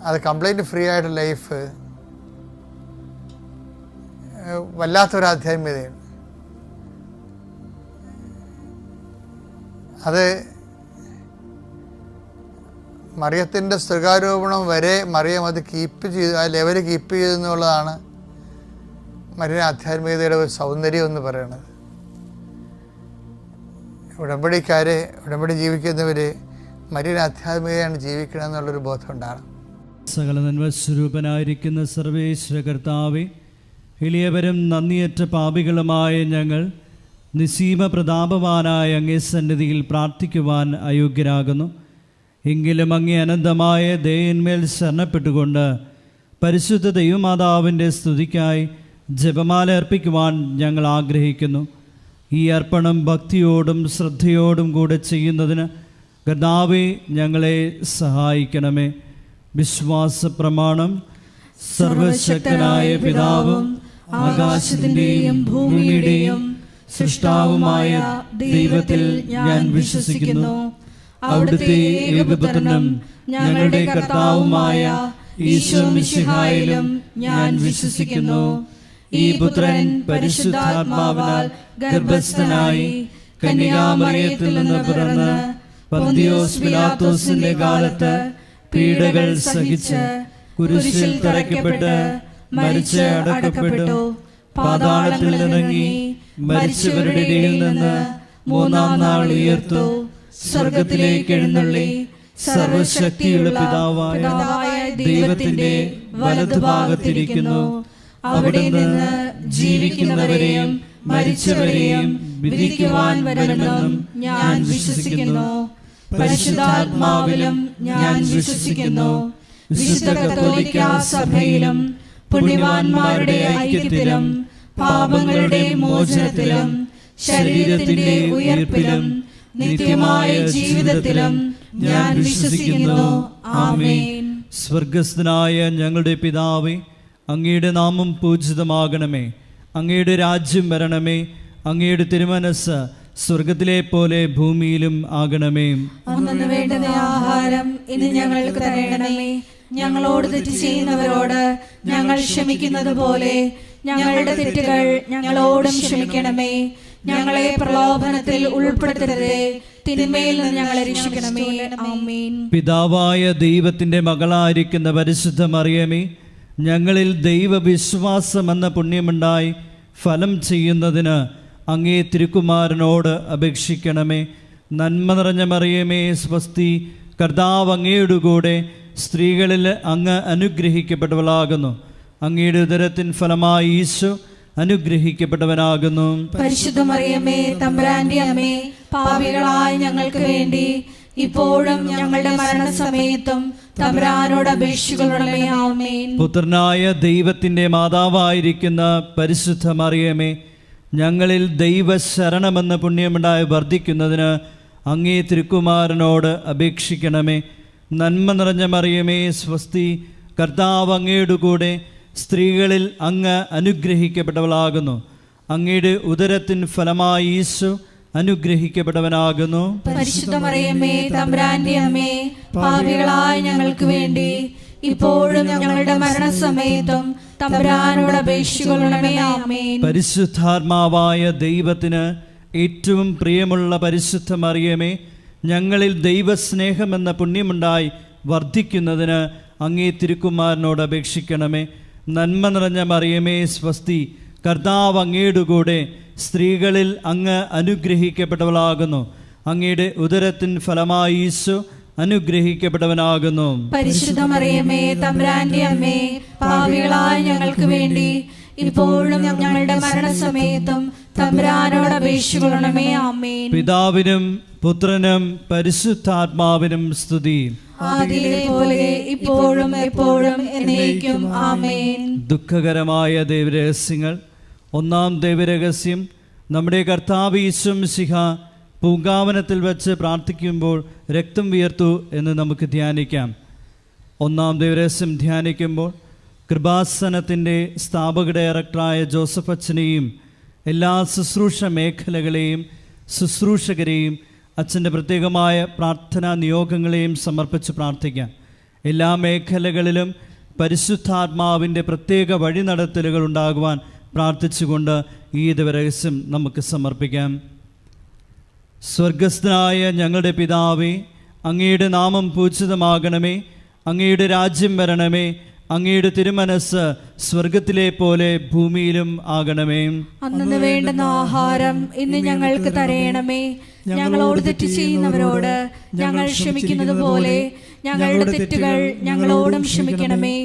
അത് കംപ്ലൈൻറ്റ് ഫ്രീ ആയിട്ടുള്ള ലൈഫ് വല്ലാത്തൊരു ആധ്യാത്മികതയാണ്. അത് മറിയത്തിൻ്റെ സ്വകാരോപണം വരെ മറിയം അത് കീപ്പ് ചെയ്ത്, ആ ലെവല് കീപ്പ് ചെയ്തെന്നുള്ളതാണ് മറിയ ആധ്യാത്മികതയുടെ ഒരു സൗന്ദര്യം എന്ന് പറയുന്നത്. ഉടമ്പടി ജീവിക്കുന്നവർ മറിയ ആധ്യാത്മികതയാണ് ജീവിക്കണം എന്നുള്ളൊരു ബോധം ഉണ്ടാകണം. സകല നന്മസ്വരൂപനായിരിക്കുന്ന സർവേശ്വര കർത്താവേ, എളിയവരും നന്ദിയറ്റ പാപികളുമായ ഞങ്ങൾ നിസീമ പ്രതാപവാനായ അങ്ങേ സന്നിധിയിൽ പ്രാർത്ഥിക്കുവാൻ അയോഗ്യരാകുന്നു. എങ്കിലും അങ്ങേ അനന്തമായ ദയന്മേൽ ശരണപ്പെട്ടുകൊണ്ട് പരിശുദ്ധ ദൈവമാതാവിൻ്റെ സ്തുതിക്കായി ജപമാല അർപ്പിക്കുവാൻ ഞങ്ങൾ ആഗ്രഹിക്കുന്നു. ഈ അർപ്പണം ഭക്തിയോടും ശ്രദ്ധയോടും കൂടെ ചെയ്യുന്നതിന് കർത്താവേ ഞങ്ങളെ സഹായിക്കണമേ. വിശ്വാസ പ്രമാണം. സർവശക്തനായ പിതാവും ആകാശത്തിൻ്റെയും ഭൂമിയുടെയും സൃഷ്ടാവുമായ ദൈവത്തിൽ ഞാൻ വിശ്വസിക്കുന്നു. അവിടുത്തെ ഏകപുത്രനും ഞങ്ങളുടെ കർത്താവുമായ ഈശോ മിശിഹായിലും ഞാൻ വിശ്വസിക്കുന്നു. ഈ പുത്രൻ പരിശുദ്ധാത്മാവിനാൽ ഗർഭസ്ഥനായി കന്യകാമറിയത്തിൽ നിന്ന് പിറന്ന് പൊന്തിയോസ് പിലാത്തോസിന്റെ കാലത്ത് പീഡകൾ സഹിച്ച് കുരിശിൽ തറയ്ക്കപ്പെട്ട് മരിച്ച് അടക്കപ്പെട്ടു, പാതാളത്തിൽ ഇറങ്ങി മരിച്ചവരുടെ ഇടയിൽ നിന്ന് മൂന്നാം നാൾ ഉയർത്തു, സ്വർഗത്തിലേക്ക് എഴുന്നള്ളി സർവശക്തിയുള്ള പിതാവായ ദൈവത്തിന്റെ വലതുഭാഗത്തിരിക്കുന്നു. അവിടെ നിന്ന് ജീവിക്കുന്നവരെയും മരിച്ചവരെയും വിധിക്കുവാൻ വരുമെന്നും ഞാൻ വിശ്വസിക്കുന്നു. പരിശുദ്ധാത്മാവിലും ഞാൻ വിശ്വസിക്കുന്നു. വിശുദ്ധ കത്തോലിക്കാ സഭയിലും പുണ്യവാന്മാരുടെ ഐക്യത്തിലും പാപങ്ങളുടെ മോചനത്തിലും ശരീരത്തിന്റെ ഉയർപ്പിലും നിത്യമായ ജീവിതത്തിലും ഞാൻ വിശ്വസിക്കുന്നു. ആമേൻ. സ്വർഗസ്ഥനായ ഞങ്ങളുടെ പിതാവേ, അങ്ങയുടെ നാമം പൂജിതമാകണമേ. അങ്ങയുടെ രാജ്യം വരണമേ. അങ്ങയുടെ തിരുമനസ്സ് സ്വർഗത്തിലെ പോലെ ഭൂമിയിലും ആകണമേ. അന്നു വേണ്ടുന്ന ആഹാരം ഇന്ന് ഞങ്ങൾക്ക് തരണമേ. ഞങ്ങളോട് തെറ്റ് ചെയ്യുന്നവരോട് ഞങ്ങൾ ക്ഷമിക്കുന്നത് പോലെ ഞങ്ങളുടെ തെറ്റുകൾ ഞങ്ങളോടും ക്ഷമിക്കണമേ. ഞങ്ങളെ പ്രലോഭനത്തിൽ ഉൾപ്പെടുത്തരുതേ, തിന്മയിൽ നിന്ന് ഞങ്ങളെ രക്ഷിക്കണമേ. ആമേൻ. പിതാവായ ദൈവത്തിന്റെ മകളായിരിക്കുന്ന പരിശുദ്ധ മറിയമേ, ഞങ്ങളിൽ ദൈവവിശ്വാസം എന്ന പുണ്യമുണ്ടായി ഫലം ചെയ്യുന്നതിന് അങ്ങേ തിരുക്കുമാരനോട് അപേക്ഷിക്കണമേ. നന്മ നിറഞ്ഞ മറിയമേ സ്വസ്തി, കർത്താവ് അങ്ങയുടെ കൂടെ സ്ത്രീകളിൽ അങ്ങ് അനുഗ്രഹിക്കപ്പെട്ടവളാകുന്നു. അങ്ങയുടെ ഉദരത്തിൻ ഫലമായി ഈശോ അനുഗ്രഹിക്കപ്പെട്ടവനാകുന്നു. പരിശുദ്ധ മറിയമേ, തമ്പുരാന്റെ അമ്മേ, പാപികളായ ഞങ്ങൾക്ക് വേണ്ടി ഇപ്പോഴും ഞങ്ങളുടെ മരണസമയത്തും തമ്പുരാനോട് അപേക്ഷിക്കണമേ. ആമേൻ. പുത്രനായ ദൈവത്തിന്റെ മാതാവായിരിക്കുന്ന പരിശുദ്ധ മറിയമേ, ഞങ്ങളിൽ ദൈവശരണമെന്ന പുണ്യമുണ്ടായി വർദ്ധിക്കുന്നതിന് അങ്ങേ തിരുക്കുമാരനോട് അപേക്ഷിക്കണമേ. നന്മ നിറഞ്ഞ മറിയമേ സ്വസ്തി, കർത്താവ് അങ്ങയുടെ കൂടെ സ്ത്രീകളിൽ അങ്ങ് അനുഗ്രഹിക്കപ്പെട്ടവളാകുന്നു. അങ്ങയുടെ ഉദരത്തിൻ ഫലമായി ഈശോ അനുഗ്രഹിക്കപ്പെട്ടവനാകുന്നു. പരിശുദ്ധ മറിയമേ, തമ്പുരാന്റെ അമ്മേ, പാപികളായ ഞങ്ങൾക്ക് വേണ്ടി ഇപ്പോഴും ഞങ്ങളുടെ മരണസമയത്തും തമ്പുരാനോട് അപേക്ഷിക്കണമേ. ആമേൻ. പരിശുദ്ധാത്മാവായ ദൈവത്തിന് ഏറ്റവും പ്രിയമുള്ള പരിശുദ്ധ മറിയമേ, ഞങ്ങളിൽ ദൈവസ്നേഹമെന്ന പുണ്യമുണ്ടായി വർദ്ധിക്കുന്നതിന് അങ്ങേ തിരുക്കുമാരനോട് അപേക്ഷിക്കണമേ. നന്മ നിറഞ്ഞ മറിയമേ സ്വസ്തി, കർത്താവ് അങ്ങയുടെ കൂടെ സ്ത്രീകളിൽ അങ്ങ് അനുഗ്രഹിക്കപ്പെട്ടവളാകുന്നു. അങ്ങയുടെ ഉദരത്തിൻ ഫലമായി ഈശോ അനുഗ്രഹിക്കപ്പെട്ടവനാകുന്നു. പരിശുദ്ധ മറിയമേ, തമ്പുരാന്റെ അമ്മേ, പാപികളായ ഞങ്ങൾക്ക് വേണ്ടി ഇപ്പോഴും ഞങ്ങളുടെ മരണസമയത്തും തമ്പുരാനോട് അപേക്ഷിക്കണമേ. ആമേൻ. പിതാവിനും പുത്രനും പരിശുദ്ധാത്മാവിനും സ്തുതി. ആദിയിലെ പോലെ ഇപ്പോഴും എപ്പോഴും എന്നേക്കും. ആമേൻ. ദുഃഖകരമായ ദൈവരഹസ്യങ്ങൾ. ഒന്നാം ദൈവരഹസ്യം, നമ്മുടെ കർത്താവ് ഈശോ മിശിഹ പൂങ്കാവനത്തിൽ വച്ച് പ്രാർത്ഥിക്കുമ്പോൾ രക്തം വിയർത്തു എന്ന് നമുക്ക് ധ്യാനിക്കാം. ഒന്നാം ദൈവരഹസ്യം ധ്യാനിക്കുമ്പോൾ കൃപാസനത്തിൻ്റെ സ്ഥാപക ഡയറക്ടറായ ജോസഫ് അച്ഛനെയും എല്ലാ ശുശ്രൂഷ മേഖലകളെയും ശുശ്രൂഷകരെയും അച്ഛൻ്റെ പ്രത്യേകമായ പ്രാർത്ഥനാ നിയോഗങ്ങളെയും സമർപ്പിച്ച് പ്രാർത്ഥിക്കാം. എല്ലാ മേഖലകളിലും പരിശുദ്ധാത്മാവിൻ്റെ പ്രത്യേക വഴിനടത്തലുകൾ ഉണ്ടാകുവാൻ പ്രാർത്ഥിച്ചുകൊണ്ട് ഈ ദൈവരഹസ്യം നമുക്ക് സമർപ്പിക്കാം. സ്വർഗസ്ഥനായ ഞങ്ങളുടെ പിതാവേ, അങ്ങയുടെ നാമം പൂജിതമാകണമേ, അങ്ങയുടെ രാജ്യം വരണമേ, അങ്ങയുടെ തിരുമനസ് സ്വർഗത്തിലെ പോലെ ഭൂമിയിലും ആകണമേ. അന്നു വേണ്ടുന്ന ആഹാരം ഇന്ന് ഞങ്ങൾക്ക് തരയണമേ. ഞങ്ങളോട് തെറ്റ് ചെയ്യുന്നവരോട് ഞങ്ങൾ ക്ഷമിക്കുന്നത് പോലെ ഞങ്ങളുടെ തെറ്റുകൾ ഞങ്ങളോടും ക്ഷമിക്കണമേ.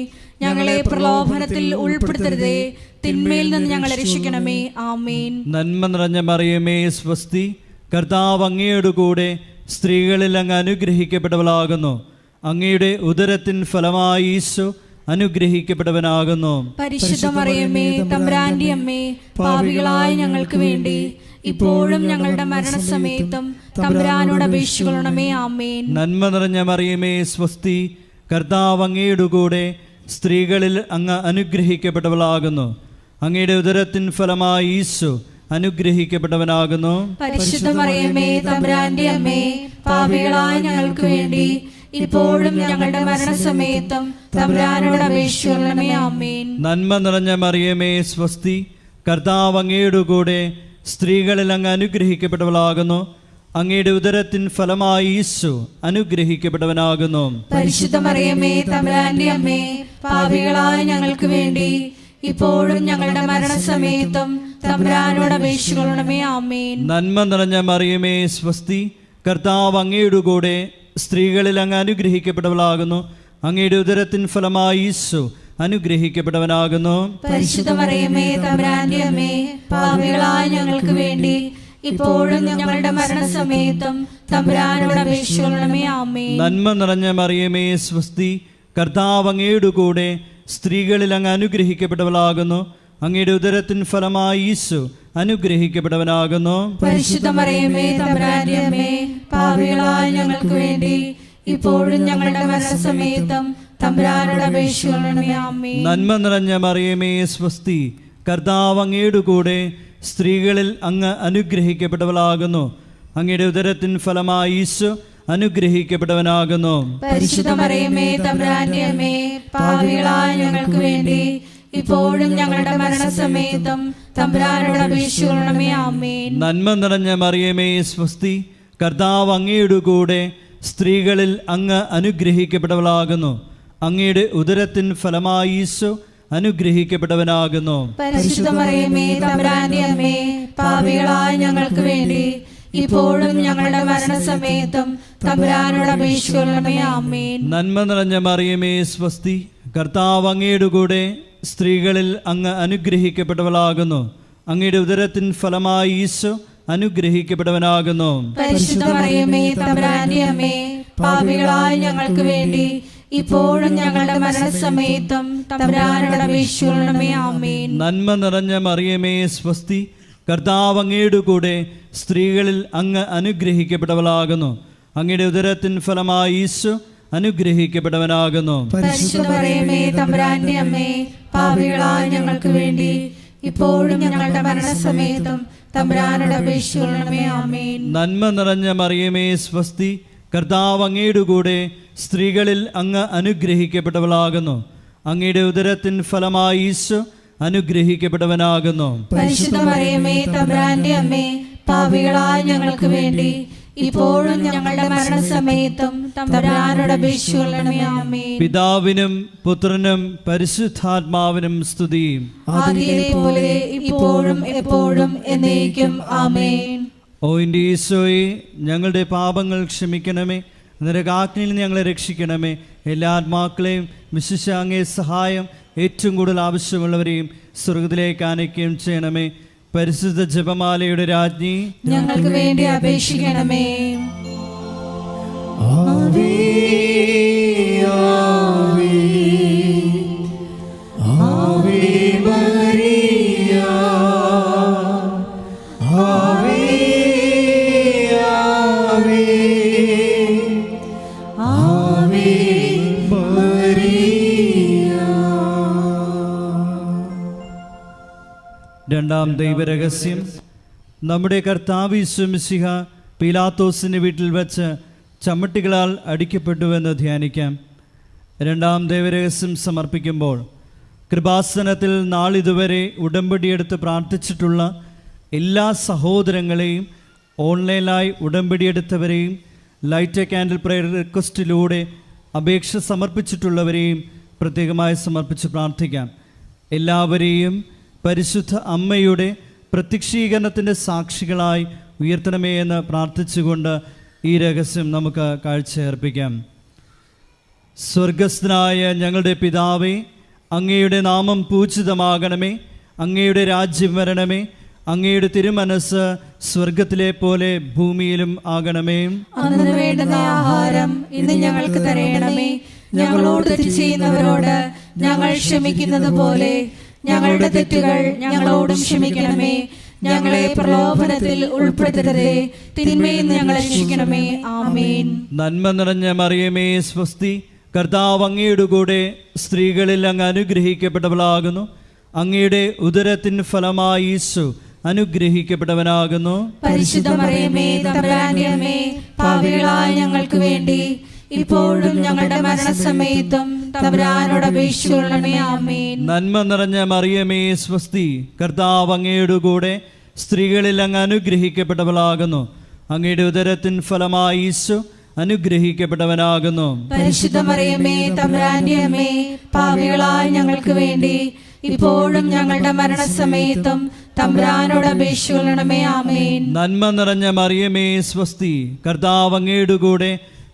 ഞങ്ങളെ പ്രലോഭനത്തിൽ ഉൾപ്പെടുത്തരുതേ, തിന്മയിൽ നിന്ന് ഞങ്ങളെ രക്ഷിക്കണമേ. ആമേൻ. നന്മ നിറഞ്ഞ മറിയമേ സ്വസ്തി, കർത്താവ് അങ്ങയോട് കൂടെ സ്ത്രീകളിൽ അങ്ങ് അനുഗ്രഹിക്കപ്പെട്ടവളാകുന്നു. അങ്ങയുടെ ഉദരത്തിൻ ഫലമായി ഈശോ അനുഗ്രഹിക്കപ്പെട്ടവനാകുന്നു. പരിശുദ്ധ മറിയമേ, തമ്പുരാന്റെ അമ്മേ, പാപികളായ ഞങ്ങൾക്ക് വേണ്ടി ഇപ്പോഴും ഞങ്ങളുടെ മരണസമയത്തും തമ്പുരാനോട് അപേക്ഷിക്കണമേ. ആമേൻ. നന്മ നിറഞ്ഞ മറിയമേ സ്വസ്തി, കർത്താവ് അങ്ങയോട് കൂടെ സ്ത്രീകളിൽ അങ്ങ് അനുഗ്രഹിക്കപ്പെട്ടവളാകുന്നു. അങ്ങയുടെ ഉദരത്തിൻ ഫലമായി ഈശോ അനുഗ്രഹിക്കപ്പെട്ടവനാകുന്നു. പരിശുദ്ധ മറിയമേ, തമ്പുരാന്റെ അമ്മേ, പാപികളായ ഞങ്ങൾക്ക് വേണ്ടി ഇപ്പോഴും ഞങ്ങളുടെ മരണസമയത്തും തമ്പുരാനോട് അപേക്ഷിക്കണമേ. ആമേൻ. നന്മ നിറഞ്ഞ മറിയമേ സ്വസ്തി, കർത്താവ് അങ്ങയോട് കൂടെ സ്ത്രീകളിൽ അങ്ങ് അനുഗ്രഹിക്കപ്പെട്ടവളാകുന്നു. അങ്ങയുടെ ഉദരത്തിൻ ഫലമായി ഈശോ അനുഗ്രഹിക്കപ്പെട്ടവനാകുന്നു. പരിശുദ്ധ മറിയമേ, തമ്പുരാന്റെ അമ്മേ, പാപികളായ ഞങ്ങൾക്ക് വേണ്ടി ഇപ്പോഴും ഞങ്ങളുടെ മരണസമയത്തും തമ്പുരാനോട് അപേക്ഷിക്കണമേ. ആമേൻ. നന്മ നിറഞ്ഞ മറിയമേ സ്വസ്തി, കർത്താവ് അങ്ങയോട് കൂടെ സ്ത്രീകളിൽ അങ്ങ് അനുഗ്രഹിക്കപ്പെട്ടവളാകുന്നു. അങ്ങയുടെ ഉദരത്തിൻ ഫലമായി ഈശോ അനുഗ്രഹിക്കപ്പെട്ടവനാകുന്നു. പരിശുദ്ധ മറിയമേ, തമ്പുരാന്റെ അമ്മേ, പാപികളായ ഞങ്ങൾക്ക് വേണ്ടി ഇപ്പോഴും ഞങ്ങളുടെ മരണസമയത്തും തമ്പുരാനോട് അപേക്ഷിക്കണമേ. ആമേൻ. നന്മ നിറഞ്ഞ മറിയമേ സ്വസ്തി, കർത്താവ് അങ്ങയോട് കൂടെ സ്ത്രീകളിൽ അങ്ങ് അനുഗ്രഹിക്കപ്പെട്ടവളാകുന്നു. അങ്ങയുടെ ഉദരത്തിൻ ഫലമായി ഈശോ അനുഗ്രഹിക്കപ്പെട്ടവനാകുന്നു. പരിശുദ്ധ മറിയമേ, തമ്പുരാന്റെ അമ്മേ, പാപികളായ ഞങ്ങൾക്ക് വേണ്ടി ഇപ്പോഴും ഞങ്ങളുടെ മരണസമയത്തും തമ്പുരാനോട് അപേക്ഷിക്കണമേ. ആമേൻ. നന്മ നിറഞ്ഞ മറിയമേ സ്വസ്തി, കർത്താവ് അങ്ങയോട് കൂടെ സ്ത്രീകളിൽ അങ്ങ് അനുഗ്രഹിക്കപ്പെട്ടവളാകുന്നു. അങ്ങയുടെ ഉദരത്തിൻ ഫലമായി ഈശോ അനുഗ്രഹിക്കപ്പെട്ടവനാകുന്നു. പരിശുദ്ധ മറിയമേ, തമ്പുരാന്റെ അമ്മേ, പാപികളായ ഞങ്ങൾക്ക് വേണ്ടി ഇപ്പോഴും ഞങ്ങളുടെ മരണസമയത്തും തമ്പുരാനോട് അപേക്ഷിക്കണമേ. ആമേൻ. നന്മ നിറഞ്ഞ മറിയമേ സ്വസ്തി, കർത്താവ് അങ്ങയോട് കൂടെ സ്ത്രീകളിൽ അങ്ങ് അനുഗ്രഹിക്കപ്പെട്ടവളാകുന്നു. അങ്ങയുടെ ഉദരത്തിൻ ഫലമായി ഈശോ അനുഗ്രഹിക്കപ്പെട്ടവനാകുന്നു. പരിശുദ്ധ മറിയമേ, തമ്പുരാന്റെ അമ്മേ, പാപികളായ ഞങ്ങൾക്ക് വേണ്ടി ഇപ്പോഴും ഞങ്ങളുടെ മരണസമയത്തും തമ്പുരാനോട് അപേക്ഷിക്കണമേ. ആമേൻ. നന്മ നിറഞ്ഞ മറിയമേ സ്വസ്തി, കർത്താവ് അങ്ങയോട് കൂടെ സ്ത്രീകളിൽ അങ്ങ് അനുഗ്രഹിക്കപ്പെട്ടവളാകുന്നു. അങ്ങയുടെ ഉദരത്തിൻ ഫലമായി ഈശോ അനുഗ്രഹിക്കപ്പെട്ടവനാകുന്നു. പരിശുദ്ധ മറിയമേ, തമ്പുരാന്റെ അമ്മേ, പാപികളായ ഞങ്ങൾക്ക് വേണ്ടി ഇപ്പോഴും ഞങ്ങളുടെ മരണസമയത്തും തമ്പുരാനോട് അപേക്ഷിക്കണമേ. ആമേൻ. നന്മ നിറഞ്ഞ മറിയമേ സ്വസ്തി, കർത്താവ് അങ്ങയോട് കൂടെ സ്ത്രീകളിൽ അങ്ങ് അനുഗ്രഹിക്കപ്പെട്ടവളാകുന്നു. അങ്ങയുടെ ഉദരത്തിൻ ഫലമായി ഈശോ അനുഗ്രഹിക്കപ്പെട്ടവനാകുന്നു. പരിശുദ്ധ മറിയമേ, തമ്പുരാന്റെ അമ്മേ, പാപികളായ ഞങ്ങൾക്ക് വേണ്ടി ഇപ്പോഴും ഞങ്ങളുടെ മരണസമയത്തും തമ്പുരാനോട് അപേക്ഷിക്കണമേ. ആമേൻ. നന്മ നിറഞ്ഞ മറിയമേ സ്വസ്തി, കർത്താവ് അങ്ങയോട് കൂടെ സ്ത്രീകളിൽ അങ്ങ് അനുഗ്രഹിക്കപ്പെട്ടവളാകുന്നു. അങ്ങയുടെ ഉദരത്തിൻ ഫലമായി ഈശോ അനുഗ്രഹിക്കപ്പെട്ടവനാകുന്നു. പരിശുദ്ധ മറിയമേ, തമ്പുരാന്റെ അമ്മേ, പാപികളായ ഞങ്ങൾക്ക് വേണ്ടി ഇപ്പോഴും ഞങ്ങളുടെ മരണസമയത്തും തമ്പുരാനോട് അപേക്ഷിക്കണമേ. ആമേൻ. പിതാവിനും പുത്രനും പരിശുദ്ധാത്മാവിനും സ്തുതി. ആദിയിലെ പോലെ ഇപ്പോഴും എപ്പോഴും എന്നേക്കും. ആമേൻ. ഓ എൻ്റെ ഈശോയെ, ഞങ്ങളുടെ പാപങ്ങൾ ക്ഷമിക്കണമേ, നരകാഗ്നിയിൽ നിന്ന് ഞങ്ങളെ രക്ഷിക്കണമേ. എല്ലാ ആത്മാക്കളെയും വിശിഷ്യ അങ്ങേ സഹായം ഏറ്റവും കൂടുതൽ ആവശ്യമുള്ളവരെയും സ്വർഗത്തിലേക്ക് ആനയിക്കുകയും ചെയ്യണമേ. പരിശുദ്ധ ജപമാലയുടെ രാജ്ഞി, ഞങ്ങൾക്ക് വേണ്ടി അപേക്ഷിക്കണമേ. ആവേ ആവേ ആവേ മരിയ, ആവേ രണ്ടാം ദൈവരഹസ്യം, നമ്മുടെ കർത്താവ് യേശു മിശിഹ പീലാത്തോസിൻ്റെ വീട്ടിൽ വച്ച് ചമ്മട്ടികളാൽ അടിക്കപ്പെട്ടുവെന്ന് ധ്യാനിക്കാം. രണ്ടാം ദൈവരഹസ്യം സമർപ്പിക്കുമ്പോൾ കൃപാസനത്തിൽ നാളിതുവരെ ഉടമ്പടിയെടുത്ത് പ്രാർത്ഥിച്ചിട്ടുള്ള എല്ലാ സഹോദരങ്ങളെയും, ഓൺലൈനായി ഉടമ്പടിയെടുത്തവരെയും, ലൈറ്റ് എ കാൻഡിൽ പ്രയർ റിക്വസ്റ്റിലൂടെ അപേക്ഷ സമർപ്പിച്ചിട്ടുള്ളവരെയും പ്രത്യേകമായി സമർപ്പിച്ച് പ്രാർത്ഥിക്കാം. എല്ലാവരെയും പരിശുദ്ധ അമ്മയുടെ പ്രത്യക്ഷീകരണത്തിൻ്റെ സാക്ഷികളായി ഉയർത്തണമേ എന്ന് പ്രാർത്ഥിച്ചുകൊണ്ട് ഈ രഹസ്യം നമുക്ക് കാഴ്ചയർപ്പിക്കാം. സ്വർഗസ്ഥനായ ഞങ്ങളുടെ പിതാവേ, അങ്ങയുടെ നാമം പൂജിതമാകണമേ, അങ്ങയുടെ രാജ്യം വരണമേ, അങ്ങയുടെ തിരുമനസ് സ്വർഗത്തിലെ പോലെ ഭൂമിയിലും ആകണമേ. അന്നു വേണ്ടുന്ന ആഹാരം ഇന്ന് ഞങ്ങൾക്ക് തരയണമേ. ഞങ്ങളോട് തെറ്റ് ചെയ്യുന്നവരോട് ഞങ്ങൾ ക്ഷമിക്കുന്നത് പോലെ ഞങ്ങളുടെ തെറ്റുകൾ ഞങ്ങളോടും ക്ഷമിക്കണമേ. ഞങ്ങളെ പ്രലോഭനത്തിൽ ഉൾപ്പെടുത്തരുതേ, തിന്മയിൽ നിന്ന് ഞങ്ങളെ രക്ഷിക്കണമേ. ആമേൻ. നന്മ നിറഞ്ഞ മറിയമേ സ്വസ്തി, കർത്താവ് അങ്ങയുടെ കൂടെ സ്ത്രീകളിൽ അങ്ങ് അനുഗ്രഹിക്കപ്പെട്ടവളാകുന്നു. അങ്ങയുടെ ഉദരത്തിൻ ഫലമായി ഈശോ അനുഗ്രഹിക്കപ്പെട്ടവനാകുന്നു. പരിശുദ്ധ മറിയമേ, തമ്പുരാന്റെ അമ്മേ, പാപികളായ ഞങ്ങൾക്ക് വേണ്ടി ഇപ്പോഴും ഞങ്ങളുടെ മരണസമയത്തും തമ്പുരാനോട് അപേക്ഷിച്ചുകൊള്ളണമേ. ആമേൻ. നന്മ നിറഞ്ഞ മറിയമേ സ്വസ്തി, കർത്താവ് അങ്ങയുടെ കൂടെ സ്ത്രീകളിൽ അങ്ങ് അനുഗ്രഹിക്കപ്പെട്ടവളാകുന്നു. അങ്ങയുടെ ഉദരത്തിൻ ഫലമായി ഈശോ അനുഗ്രഹിക്കപ്പെട്ടവനാകുന്നു. പരിശുദ്ധ മറിയമേ, തമ്പുരാന്റെ അമ്മേ, പാപികളായ ഞങ്ങൾക്ക് വേണ്ടി ഇപ്പോഴും ഞങ്ങളുടെ മരണസമയത്തും തമ്പുരാനോട് അപേക്ഷിച്ചുകൊള്ളണമേ. ആമേൻ. നന്മ നിറഞ്ഞ മറിയമേ സ്വസ്തി, കർത്താവ് അങ്ങയുടെ കൂടെ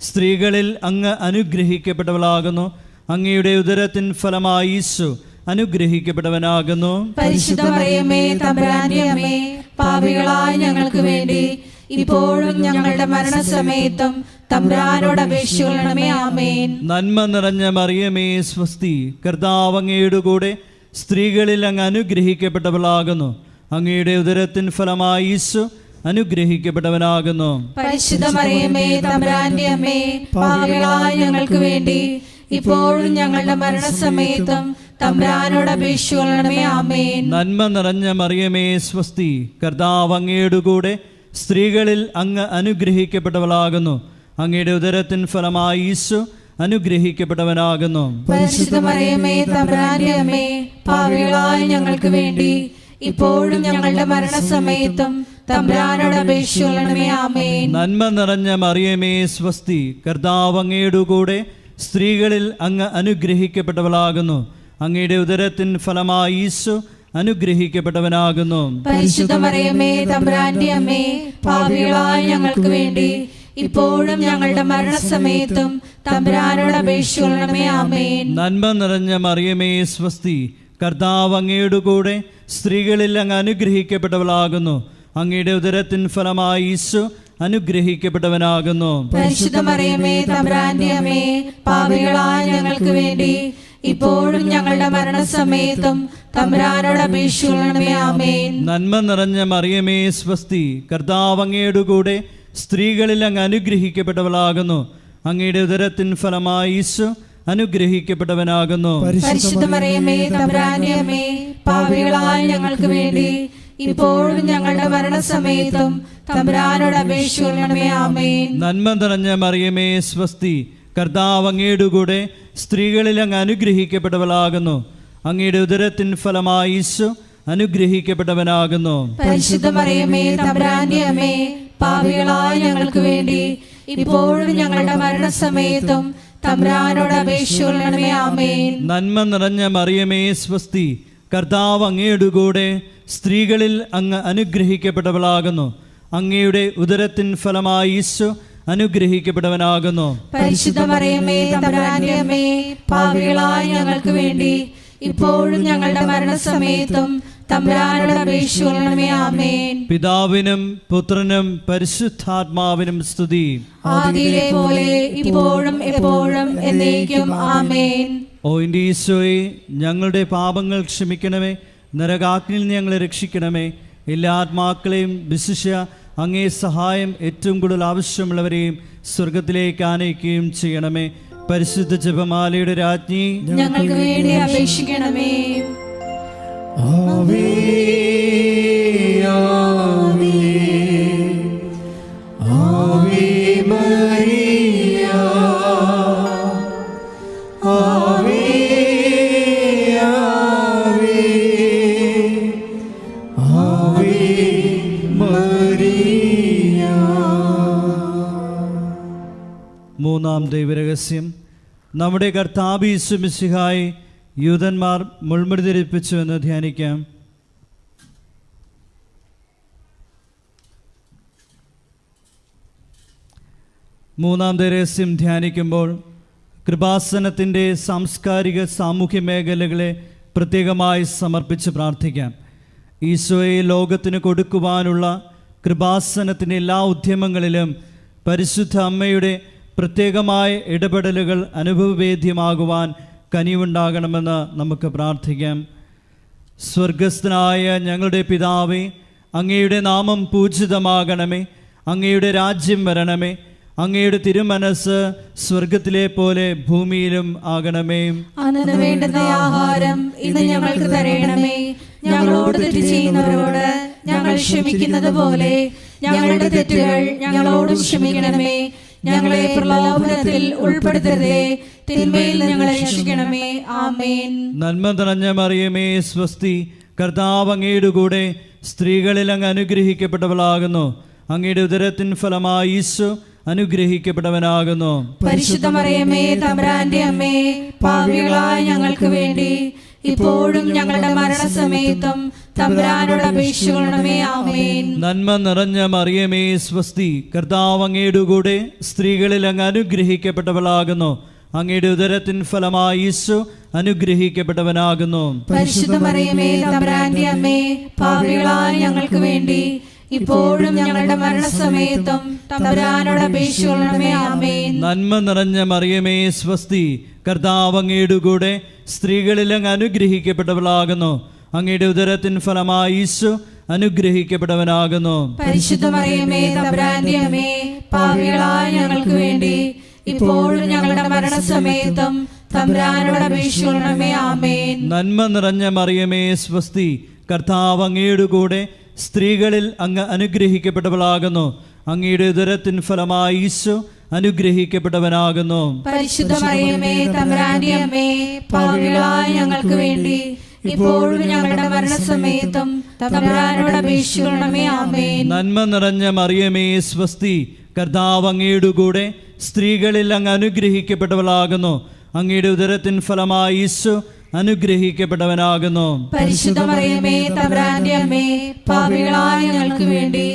സ്ത്രീകളിൽ അങ്ങ് അനുഗ്രഹിക്കപ്പെട്ടവളാകുന്നു. അങ്ങയുടെ ഉദരത്തിൻ ഫലമായി ഈശോ അനുഗ്രഹിക്കപ്പെട്ടവനാകുന്നു. പരിശുദ്ധ മറിയമേ, തമ്പുരാന്റെ അമ്മേ, പാപികളായ ഞങ്ങൾക്ക് വേണ്ടി ഇപ്പോഴും ഞങ്ങളുടെ മരണസമയത്തും തമ്പുരാനോട് അപേക്ഷിച്ചുകൊള്ളണമേ. ആമേൻ. നന്മ നിറഞ്ഞ മറിയമേ സ്വസ്തി, കർത്താവ് അങ്ങയുടെ കൂടെ സ്ത്രീകളിൽ അങ്ങ് അനുഗ്രഹിക്കപ്പെട്ടവളാകുന്നു. അങ്ങയുടെ ഉദരത്തിൻ ഫലമായി ഈശോ അനുഗ്രഹിക്കപ്പെട്ടവനാകുന്നു. പരിശുദ്ധ മറിയമേ, തമ്പുരാന്റെ അമ്മേ, പാപികളായ ഞങ്ങൾക്ക് വേണ്ടി ഇപ്പോഴും ഞങ്ങളുടെ മരണസമയത്തും തമ്പുരാനോട് അപേക്ഷിച്ചുകൊള്ളണമേ. ആമേൻ. നന്മ നിറഞ്ഞ മറിയമേ സ്വസ്തി, കർത്താവ് അങ്ങയുടെ കൂടെ സ്ത്രീകളിൽ അങ്ങ് അനുഗ്രഹിക്കപ്പെട്ടവളാകുന്നു. അങ്ങയുടെ ഉദരത്തിൻ ഫലമായി ഈശോ അനുഗ്രഹിക്കപ്പെട്ടവനാകുന്നു. പരിശുദ്ധ മറിയമേ, തമ്പുരാന്റെ അമ്മേ, പാപികളായ ഞങ്ങൾക്ക് വേണ്ടി ഇപ്പോഴും ഞങ്ങളുടെ മരണസമയത്തും തമ്പുരാനോട് അപേക്ഷിച്ചുകൊള്ളണമേ. ആമേൻ. നന്മ നിറഞ്ഞ മറിയമേ സ്വസ്തി, കർത്താവ് അങ്ങയുടെ കൂടെ സ്ത്രീകളിൽ അങ്ങ് അനുഗ്രഹിക്കപ്പെട്ടവളാകുന്നു. അങ്ങയുടെ ഉദരത്തിൻ ഫലമായി ഈശോ അനുഗ്രഹിക്കപ്പെട്ടവനാകുന്നു. പരിശുദ്ധ മറിയമേ, തമ്പുരാന്റെ അമ്മേ, പാപികളായ ഞങ്ങൾക്ക് വേണ്ടി ഇപ്പോഴും ഞങ്ങളുടെ മരണസമയത്തും തമ്പുരാനോട് അപേക്ഷിച്ചുകൊള്ളണമേ. ആമേൻ. നന്മ നിറഞ്ഞ മറിയമേ സ്വസ്തി, കർത്താവ് അങ്ങയുടെ കൂടെ സ്ത്രീകളിൽ അങ്ങ് അനുഗ്രഹിക്കപ്പെട്ടവളാകുന്നു. അങ്ങയുടെ ഉദരത്തിൻ ഫലമായി ഈശോ അനുഗ്രഹിക്കപ്പെട്ടവനാകുന്നു. പരിശുദ്ധ മറിയമേ, തമ്പുരാന്റെ അമ്മേ, പാപികളായ ഞങ്ങൾക്ക് വേണ്ടി ഇപ്പോഴും ഞങ്ങളുടെ മരണസമയത്തും തമ്പുരാനോട് അപേക്ഷിച്ചുകൊള്ളണമേ. ആമേൻ. നന്മ നിറഞ്ഞ മറിയമേ സ്വസ്തി, കർത്താവ് അങ്ങയുടെ കൂടെ സ്ത്രീകളിൽ അങ്ങ് അനുഗ്രഹിക്കപ്പെട്ടവളാകുന്നു. അങ്ങയുടെ ഉദരത്തിൻ ഫലമായി ഈശോ അനുഗ്രഹിക്കപ്പെട്ടവനാകുന്നു. പരിശുദ്ധ മറിയമേ, തമ്പുരാന്റെ അമ്മേ, പാപികളായ ഞങ്ങൾക്ക് വേണ്ടി ഇപ്പോഴും ഞങ്ങളുടെ മരണസമയത്തും തമ്പുരാനോട് അപേക്ഷിച്ചുകൊള്ളണമേ. ആമേൻ. നന്മ നിറഞ്ഞ മറിയമേ സ്വസ്തി, കർത്താവ് അങ്ങയുടെ കൂടെ സ്ത്രീകളിൽ അങ്ങ് അനുഗ്രഹിക്കപ്പെട്ടവളാകുന്നു. അങ്ങയുടെ ഉദരത്തിൻ ഫലമായി ഈശോ അനുഗ്രഹിക്കപ്പെട്ടവനാകുന്നു. പരിശുദ്ധ മറിയമേ, തമ്പുരാന്റെ അമ്മേ, പാപികളായ ഞങ്ങൾക്ക് വേണ്ടി ഇപ്പോഴും ഞങ്ങളുടെ മരണസമയത്തും തമ്പുരാനോട് അപേക്ഷിച്ചുകൊള്ളണമേ. ആമേൻ. നന്മ നിറഞ്ഞ മറിയമേ സ്വസ്തി, കർത്താവ് അങ്ങയുടെ കൂടെ സ്ത്രീകളിൽ അങ്ങ് അനുഗ്രഹിക്കപ്പെട്ടവളാകുന്നു. അങ്ങയുടെ ഉദരത്തിൻ ഫലമായി ഈശോ അനുഗ്രഹിക്കപ്പെട്ടവനാകുന്നു. പരിശുദ്ധ മറിയമേ, തമ്പുരാന്റെ അമ്മേ, പാപികളായ ഞങ്ങൾക്ക് വേണ്ടി ഇപ്പോഴും ഞങ്ങളുടെ മരണസമയത്തും തമ്പുരാനോട് അപേക്ഷിച്ചുകൊള്ളണമേ. ആമേൻ. പിതാവിനും പുത്രനും പരിശുദ്ധാത്മാവിനും സ്തുതി. ആദിയിലെ പോലെ ഇപ്പോഴും എപ്പോഴും എന്നേക്കും. ആമേൻ. ഓ എൻ്റെ ഈശോയെ, ഞങ്ങളുടെ പാപങ്ങൾ ക്ഷമിക്കണമേ, നരകാഗ്നിയിൽ നിന്ന് ഞങ്ങളെ രക്ഷിക്കണമേ. എല്ലാ ആത്മാക്കളെയും വിശിഷ്യ അങ്ങേ സഹായം ഏറ്റവും കൂടുതൽ ആവശ്യമുള്ളവരെയും സ്വർഗത്തിലേക്ക് ആനയിക്കുകയും ചെയ്യണമേ. പരിശുദ്ധ ജപമാലയുടെ രാജ്ഞി, ഞങ്ങൾക്ക് വേണ്ടി അപേക്ഷിക്കണമേ. ആവേ മൂന്നാം ദൈവരഹസ്യം, നമ്മുടെ കർത്താവ് യേശു മിശിഹായെ യൂദന്മാർ മുൾമുടി ധരിപ്പിച്ചു എന്ന് ധ്യാനിക്കാം. മൂന്നാം ദൈവരഹസ്യം ധ്യാനിക്കുമ്പോൾ കൃപാസനത്തിൻ്റെ സാംസ്കാരിക സാമൂഹ്യ മേഖലകളെ പ്രത്യേകമായി സമർപ്പിച്ച് പ്രാർത്ഥിക്കാം. ഈശോയെ ലോകത്തിന് കൊടുക്കുവാനുള്ള കൃപാസനത്തിൻ്റെ എല്ലാ ഉദ്യമങ്ങളിലും പരിശുദ്ധ അമ്മയുടെ പ്രത്യേകമായ ഇടപെടലുകൾ അനുഭവവേദ്യമാകുവാൻ കനിവുണ്ടാകണമെന്ന് നമുക്ക് പ്രാർത്ഥിക്കാം. സ്വർഗസ്ഥനായ ഞങ്ങളുടെ പിതാവേ, അങ്ങയുടെ നാമം പൂജിതമാകണമേ, അങ്ങയുടെ രാജ്യം വരണമേ, അങ്ങയുടെ തിരുമനസ് സ്വർഗത്തിലെ പോലെ ഭൂമിയിലും ആകണമേ. അന്നു വേണ്ടുന്ന ആഹാരം ഇന്ന് ഞങ്ങൾക്ക് തരണമേ. ഞങ്ങളോട് തെറ്റ് ചെയ്യുന്നവരോട് ഞങ്ങൾ ക്ഷമിക്കുന്നത് പോലെ ഞങ്ങളുടെ തെറ്റുകൾ ഞങ്ങളോട് ക്ഷമിക്കണമേ. ഞങ്ങളെ പ്രലോഭനത്തിൽ ഉൾപ്പെടുത്തരുതേ, തിന്മയിൽ ഞങ്ങളെ രക്ഷിക്കണമേ. ആമേൻ. നന്മ നിറഞ്ഞ മറിയമേ സ്വസ്തി, കർത്താവ് അങ്ങയുടെ കൂടെ സ്ത്രീകളിൽ അങ്ങ് അനുഗ്രഹിക്കപ്പെട്ടവളാകുന്നു. അങ്ങയുടെ ഉദരത്തിൻ ഫലമായി ഈശോ അനുഗ്രഹിക്കപ്പെട്ടവനാകുന്നു. പരിശുദ്ധ മറിയമേ തമ്പുരാന്റെ അമ്മേ, പാപികളായ ഞങ്ങൾക്ക് വേണ്ടി ഇപ്പോഴും ഞങ്ങളുടെ മരണസമയത്തും തമ്പുരാനോട് അപേക്ഷിക്കണമേ. ആമേൻ. നന്മ നിറഞ്ഞ മറിയമേ സ്വസ്തി, കർത്താവ് അങ്ങയുടെ കൂടെ സ്ത്രീകളിൽ അങ്ങ് അനുഗ്രഹിക്കപ്പെട്ടവളാകുന്നു. അങ്ങയുടെ ഉദരത്തിൻ ഫലമായി ഈശോ അനുഗ്രഹിക്കപ്പെട്ടവനാകുന്നു. പരിശുദ്ധ മറിയമേ തമ്പുരാന്റെ അമ്മേ, പാപികളായ ഞങ്ങൾക്ക് വേണ്ടി ഇപ്പോഴും ഞങ്ങളുടെ മരണസമയത്തും തമ്പുരാനോട് അപേക്ഷിക്കണമേ. ആമേൻ. നന്മ നിറഞ്ഞ മറിയമേ സ്വസ്തി, കർത്താവ് അങ്ങയുടെ കൂടെ സ്ത്രീകളിൽ അങ്ങ് അനുഗ്രഹിക്കപ്പെട്ടവളാകുന്നു. അങ്ങയുടെ ഉദരത്തിൻ ഫലമായി ഈശോ അനുഗ്രഹിക്കപ്പെട്ടവനാകുന്നു. പരിശുദ്ധ മറിയമേ തമ്പുരാന്റെ അമ്മേ, പാപികളായ ഞങ്ങൾക്ക് വേണ്ടി ഇപ്പോഴും ഞങ്ങളുടെ മരണസമയത്തും തമ്പുരാനോട് അപേക്ഷിക്കണമേ. ആമേൻ. നന്മ നിറഞ്ഞ മറിയമേ സ്വസ്തി, കർത്താവ് അങ്ങയുടെ കൂടെ സ്ത്രീകളിൽ അങ്ങ് അനുഗ്രഹിക്കപ്പെട്ടവളാകുന്നു. അങ്ങയുടെ ഉദരത്തിൻ ഫലമായി ഈശോ അനുഗ്രഹിക്കപ്പെട്ടവനാകുന്നു. പരിശുദ്ധ മറിയമേ തമ്പുരാന്റെ അമ്മേ, പാപികളായ ഞങ്ങൾക്ക് വേണ്ടി ഇപ്പോഴും ഞങ്ങളുടെ മരണസമയത്തും തമ്പുരാനോട് അപേക്ഷിക്കണമേ. ആമേൻ. നന്മ നിറഞ്ഞ മറിയമേ സ്വസ്തി, കർത്താവ് അങ്ങയുടെ കൂടെ സ്ത്രീകളിൽ അങ്ങ് അനുഗ്രഹിക്കപ്പെട്ടവളാകുന്നു. അങ്ങയുടെ ഉദരത്തിൻ ഫലമായി ഈശോ അനുഗ്രഹിക്കപ്പെട്ടവനാകുന്നു. പരിശുദ്ധ മറിയമേ തമ്പുരാന്റെ അമ്മേ, പാപികളായ ഞങ്ങൾക്ക് വേണ്ടി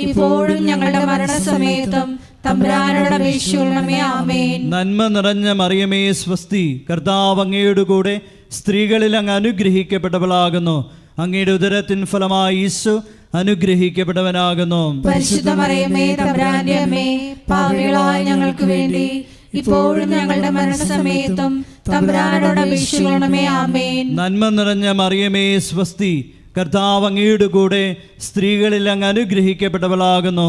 ഇപ്പോഴും ഞങ്ങളുടെ മരണസമയത്തും തമ്പുരാനോട് അപേക്ഷിക്കണമേ. ആമേൻ. നന്മ നിറഞ്ഞ മറിയമേ സ്വസ്തി, കർത്താവ് അങ്ങയുടെ കൂടെ സ്ത്രീകളിൽ അങ്ങ് അനുഗ്രഹിക്കപ്പെട്ടവളാകുന്നു. അങ്ങയുടെ ഉദരത്തിൻ ഫലമായി ഈശോ അനുഗ്രഹിക്കപ്പെട്ടവനാകുന്നു. പരിശുദ്ധ മറിയമേ തമ്പുരാന്റെ അമ്മേ, പാപികളായ ഞങ്ങൾക്ക് വേണ്ടി ഇപ്പോഴും ഞങ്ങളുടെ മരണസമയത്തും തമ്പുരാനോട് അപേക്ഷിക്കണമേ. ആമേൻ. നന്മ നിറഞ്ഞ മറിയമേ സ്വസ്തി, കർത്താവ് അങ്ങയുടെ കൂടെ സ്ത്രീകളിൽ അങ്ങ് അനുഗ്രഹിക്കപ്പെട്ടവളാകുന്നു.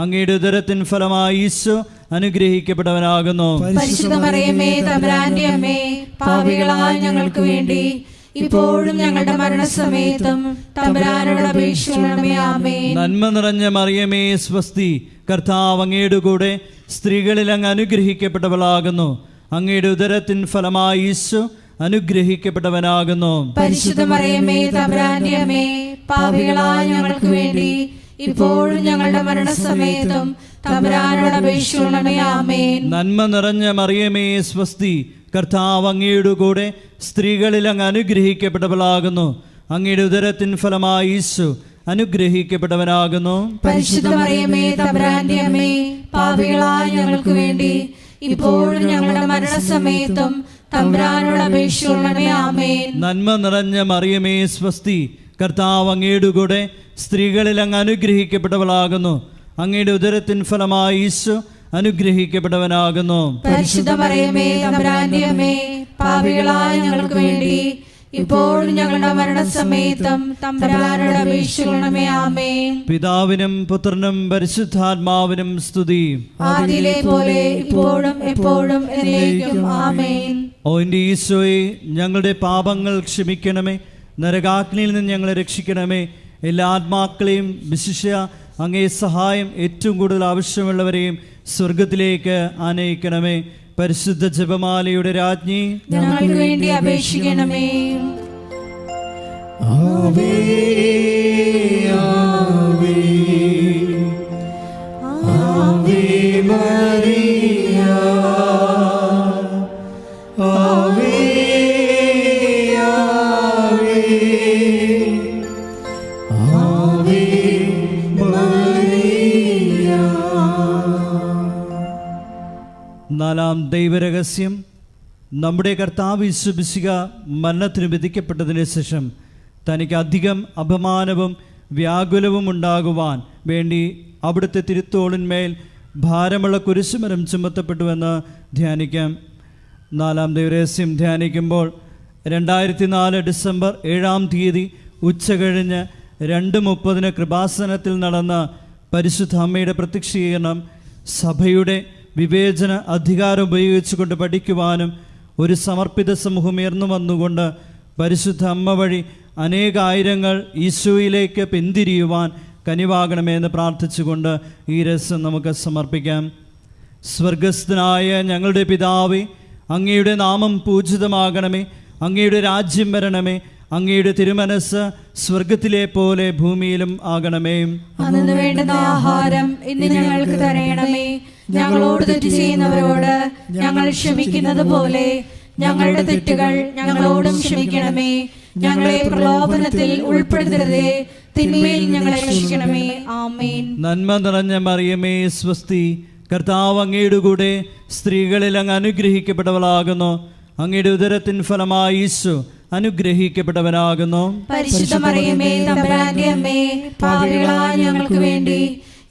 അങ്ങയുടെ ഉദരത്തിൻ ഫലമായി ഈശോ അനുഗ്രഹിക്കപ്പെട്ടവനാകുന്നു. പരിശുദ്ധ മറിയമേ തമ്പുരാന്റെ അമ്മേ, പാപികളായ ഞങ്ങൾക്ക് വേണ്ടി ഇപ്പോഴും ഞങ്ങളുടെ മരണസമയത്തും തമ്പുരാനോട് അപേക്ഷിക്കണമേ. ആമേൻ. നന്മ നിറഞ്ഞ മറിയമേ സ്വസ്തി, കർത്താവ് അങ്ങയുടെ കൂടെ സ്ത്രീകളിൽ അങ്ങ് അനുഗ്രഹിക്കപ്പെട്ടവളാകുന്നു. അങ്ങയുടെ ഉദരത്തിൻ ഫലമായി ഈശോ അനുഗ്രഹിക്കപ്പെട്ടവനാകുന്നു. പരിശുദ്ധ മറിയമേ തമ്പുരാന്റെ അമ്മേ, പാപികളായ ഞങ്ങൾക്ക് വേണ്ടി ഇപ്പോഴും ഞങ്ങളുടെ മരണസമയത്തും തമ്പുരാനോട് അപേക്ഷിക്കണമേ. ആമേൻ. നന്മ നിറഞ്ഞ മറിയമേ സ്വസ്തി, കർത്താവ് അങ്ങയുടെ കൂടെ സ്ത്രീകളിൽ അങ്ങ് അനുഗ്രഹിക്കപ്പെട്ടവളാകുന്നു. അങ്ങയുടെ ഉദരത്തിൻ ഫലമായി ഈശോ അനുഗ്രഹിക്കപ്പെട്ടവനാകുന്നു. പരിശുദ്ധ മറിയമേ തമ്പുരാന്റെ അമ്മേ, പാപികളായ ഞങ്ങൾക്ക് വേണ്ടി ഇപ്പോഴും ഞങ്ങളുടെ മരണസമയത്തും തമ്പുരാനോട് അപേക്ഷിക്കണമേ. ആമേൻ. നന്മ നിറഞ്ഞ മറിയമേ സ്വസ്തി, കർത്താവ് അങ്ങയുടെ കൂടെ സ്ത്രീകളിൽ അങ്ങ് അനുഗ്രഹിക്കപ്പെട്ടവളാകുന്നു. അങ്ങയുടെ ഉദരത്തിൻ ഫലമായി ഈശോ അനുഗ്രഹിക്കപ്പെട്ടവനാകുന്നു. പരിശുദ്ധ മറിയമേ തമ്പുരാന്റെ അമ്മേ, പാപികളായ ഞങ്ങൾക്ക് വേണ്ടി ഇപ്പോഴും ഞങ്ങളുടെ മരണസമയത്തും തമ്പുരാനോട് അപേക്ഷിക്കണമേ. ആമേൻ. പിതാവിനും പുത്രനും പരിശുദ്ധാത്മാവിനും സ്തുതി. ആദിയിലെ പോലെ ഇപ്പോഴും എപ്പോഴും എന്നേക്കും. ആമേൻ. ഓ എൻ്റെ ഈശോയെ, ഞങ്ങളുടെ പാപങ്ങൾ ക്ഷമിക്കണമേ, നരകാഗ്നിയിൽ നിന്ന് ഞങ്ങളെ രക്ഷിക്കണമേ. എല്ലാ ആത്മാക്കളെയും വിശിഷ്യ അങ്ങേ സഹായം ഏറ്റവും കൂടുതൽ ആവശ്യമുള്ളവരെയും സ്വർഗത്തിലേക്ക് ആനയിക്കണമേ. പരിശുദ്ധ ജപമാലയുടെ രാജ്ഞി, ഞങ്ങൾക്ക് വേണ്ടി അപേക്ഷിക്കണമേ. ആവേ ആവേ മരിയ. നാലാം ദൈവരഹസ്യം. നമ്മുടെ കർത്താവ് യേശു മിശിഹ മരണത്തിന് വിധിക്കപ്പെട്ടതിന് ശേഷം തനിക്ക് അധികം അപമാനവും വ്യാകുലവും ഉണ്ടാകുവാൻ വേണ്ടി അവിടുത്തെ തിരുത്തോളിന്മേൽ ഭാരമുള്ള കുരിശുമരം ചുമത്തപ്പെട്ടുവെന്ന് ധ്യാനിക്കാം. നാലാം ദൈവരഹസ്യം ധ്യാനിക്കുമ്പോൾ 2004 ഡിസംബർ 7-ാം തീയതി ഉച്ചകഴിഞ്ഞ് 2:30 കൃപാസനത്തിൽ നടന്ന പരിശുദ്ധ അമ്മയുടെ പ്രത്യക്ഷീകരണം സഭയുടെ വിവേചന അധികാരം ഉപയോഗിച്ചുകൊണ്ട് പഠിക്കുവാനും ഒരു സമർപ്പിത സമൂഹം ഉയർന്നു വന്നുകൊണ്ട് പരിശുദ്ധ അമ്മ വഴി അനേകായിരങ്ങൾ ഈശോയിലേക്ക് പിന്തിരിയുവാൻ കനിവാകണമെന്ന് പ്രാർത്ഥിച്ചുകൊണ്ട് ഈ രസം നമുക്ക് സമർപ്പിക്കാം. സ്വർഗസ്ഥനായ ഞങ്ങളുടെ പിതാവേ, അങ്ങയുടെ നാമം പൂജിതമാകണമേ, അങ്ങയുടെ രാജ്യം വരണമേ, അങ്ങയുടെ തിരുമനസ് സ്വർഗത്തിലെ പോലെ ഭൂമിയിലും ആകണമേ. അന്നു വേണ്ടുന്ന ആഹാരം ഇന്ന് ഞങ്ങൾക്ക് തരയണമേ. ഞങ്ങളോട് തെറ്റ് ചെയ്യുന്നവരോട് ഞങ്ങൾ ക്ഷമിക്കുന്നത് പോലെ ഞങ്ങളുടെ തെറ്റുകൾ ഞങ്ങളോടും ക്ഷമിക്കണമേ. ഞങ്ങളെ പ്രലോഭനത്തിൽ ഉൾപ്പെടുത്തരുതേ, തിന്മയിൽ ഞങ്ങളെ രക്ഷിക്കണമേ. ആമേൻ. നന്മ നിറഞ്ഞ മറിയമേ സ്വസ്തി, കർത്താവ് അങ്ങയുടെ കൂടെ സ്ത്രീകളിൽ അങ്ങ് അനുഗ്രഹിക്കപ്പെട്ടവളാകുന്നു. അങ്ങയുടെ ഉദരത്തിൻ ഫലമായി ഈശോ അനുഗ്രഹിക്കപ്പെട്ടവനാകുന്നു. പരിശുദ്ധ മറിയമേ, തമ്പുരാന്റെ അമ്മേ, പാപികളായ ഞങ്ങൾക്ക് വേണ്ടി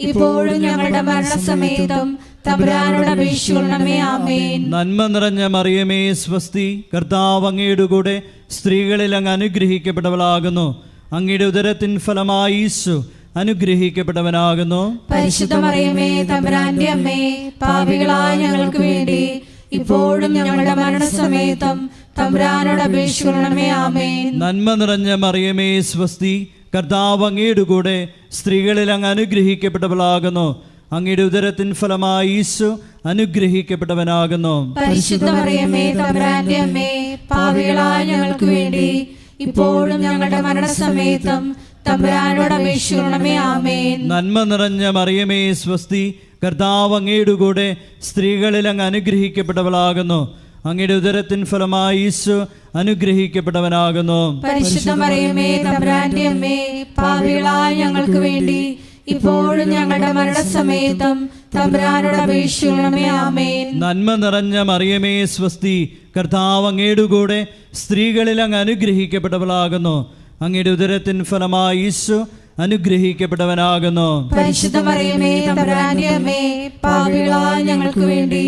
ഇപ്പോഴും ഞങ്ങളുടെ മരണസമയത്തും തമ്പുരാനോട് അപേക്ഷിക്കണമേ. ആമേൻ. നന്മ നിറഞ്ഞ മറിയമേ സ്വസ്തി, കർത്താവ് അങ്ങയുടെ കൂടെ സ്ത്രീകളിൽ അങ്ങ് അനുഗ്രഹിക്കപ്പെട്ടവളാകുന്നു. അങ്ങയുടെ ഉദരത്തിൻ ഫലമായി ഈശോ അനുഗ്രഹിക്കപ്പെട്ടവനാകുന്നു. പരിശുദ്ധ മറിയമേ, തമ്പുരാന്റെ അമ്മേ, പാപികളായ ഞങ്ങൾക്ക് വേണ്ടി ഇപ്പോഴും ഞങ്ങളുടെ മരണസമയത്തും തമ്പുരാനോട് അപേക്ഷിക്കണമേ. ആമേൻ. നന്മ നിറഞ്ഞ മറിയമേ സ്വസ്തി, കർത്താവ് അങ്ങയുടെ കൂടെ സ്ത്രീകളിൽ അങ്ങ് അനുഗ്രഹിക്കപ്പെട്ടവളാകുന്നു. അങ്ങയുടെ ഉദരത്തിൻ ഫലമായി ഈശോ അനുഗ്രഹിക്കപ്പെട്ടവനാകുന്നു. പരിശുദ്ധ മറിയമേ, തമ്പുരാന്റെ അമ്മേ, പാപികളായ ഞങ്ങൾക്ക് വേണ്ടി ഇപ്പോഴും ഞങ്ങളുടെ മരണസമയത്തും തമ്പുരാനോട് അപേക്ഷിക്കണമേ. ആമേൻ. നന്മ നിറഞ്ഞ മറിയമേ സ്വസ്തി, കർത്താവ് അങ്ങയുടെ കൂടെ സ്ത്രീകളിൽ അങ്ങ് അനുഗ്രഹിക്കപ്പെട്ടവളാകുന്നു. അങ്ങയുടെ ഉദരത്തിൻ ഫലമായി ഈശോ അനുഗ്രഹിക്കപ്പെട്ടവനാകുന്നു. പരിശുദ്ധ മറിയമേ, തമ്പുരാന്റെ അമ്മേ, പാപികളായ ഞങ്ങൾക്ക് വേണ്ടി ഇപ്പോഴും ഞങ്ങളുടെ മരണസമയത്തും തമ്പുരാനോട് അപേക്ഷിക്കണമേ. ആമേൻ. നന്മ നിറഞ്ഞ മറിയമേ സ്വസ്തി, കർത്താവ് അങ്ങയുടെ കൂടെ സ്ത്രീകളിൽ അങ്ങ് അനുഗ്രഹിക്കപ്പെട്ടവളാകുന്നു. അങ്ങയുടെ ഉദരത്തിൻ ഫലമായി ഈശോ അനുഗ്രഹിക്കപ്പെട്ടവനാകുന്നു. പരിശുദ്ധ മറിയമേ, തമ്പുരാന്റെ അമ്മേ, പാപികളായ ഞങ്ങൾക്ക് വേണ്ടി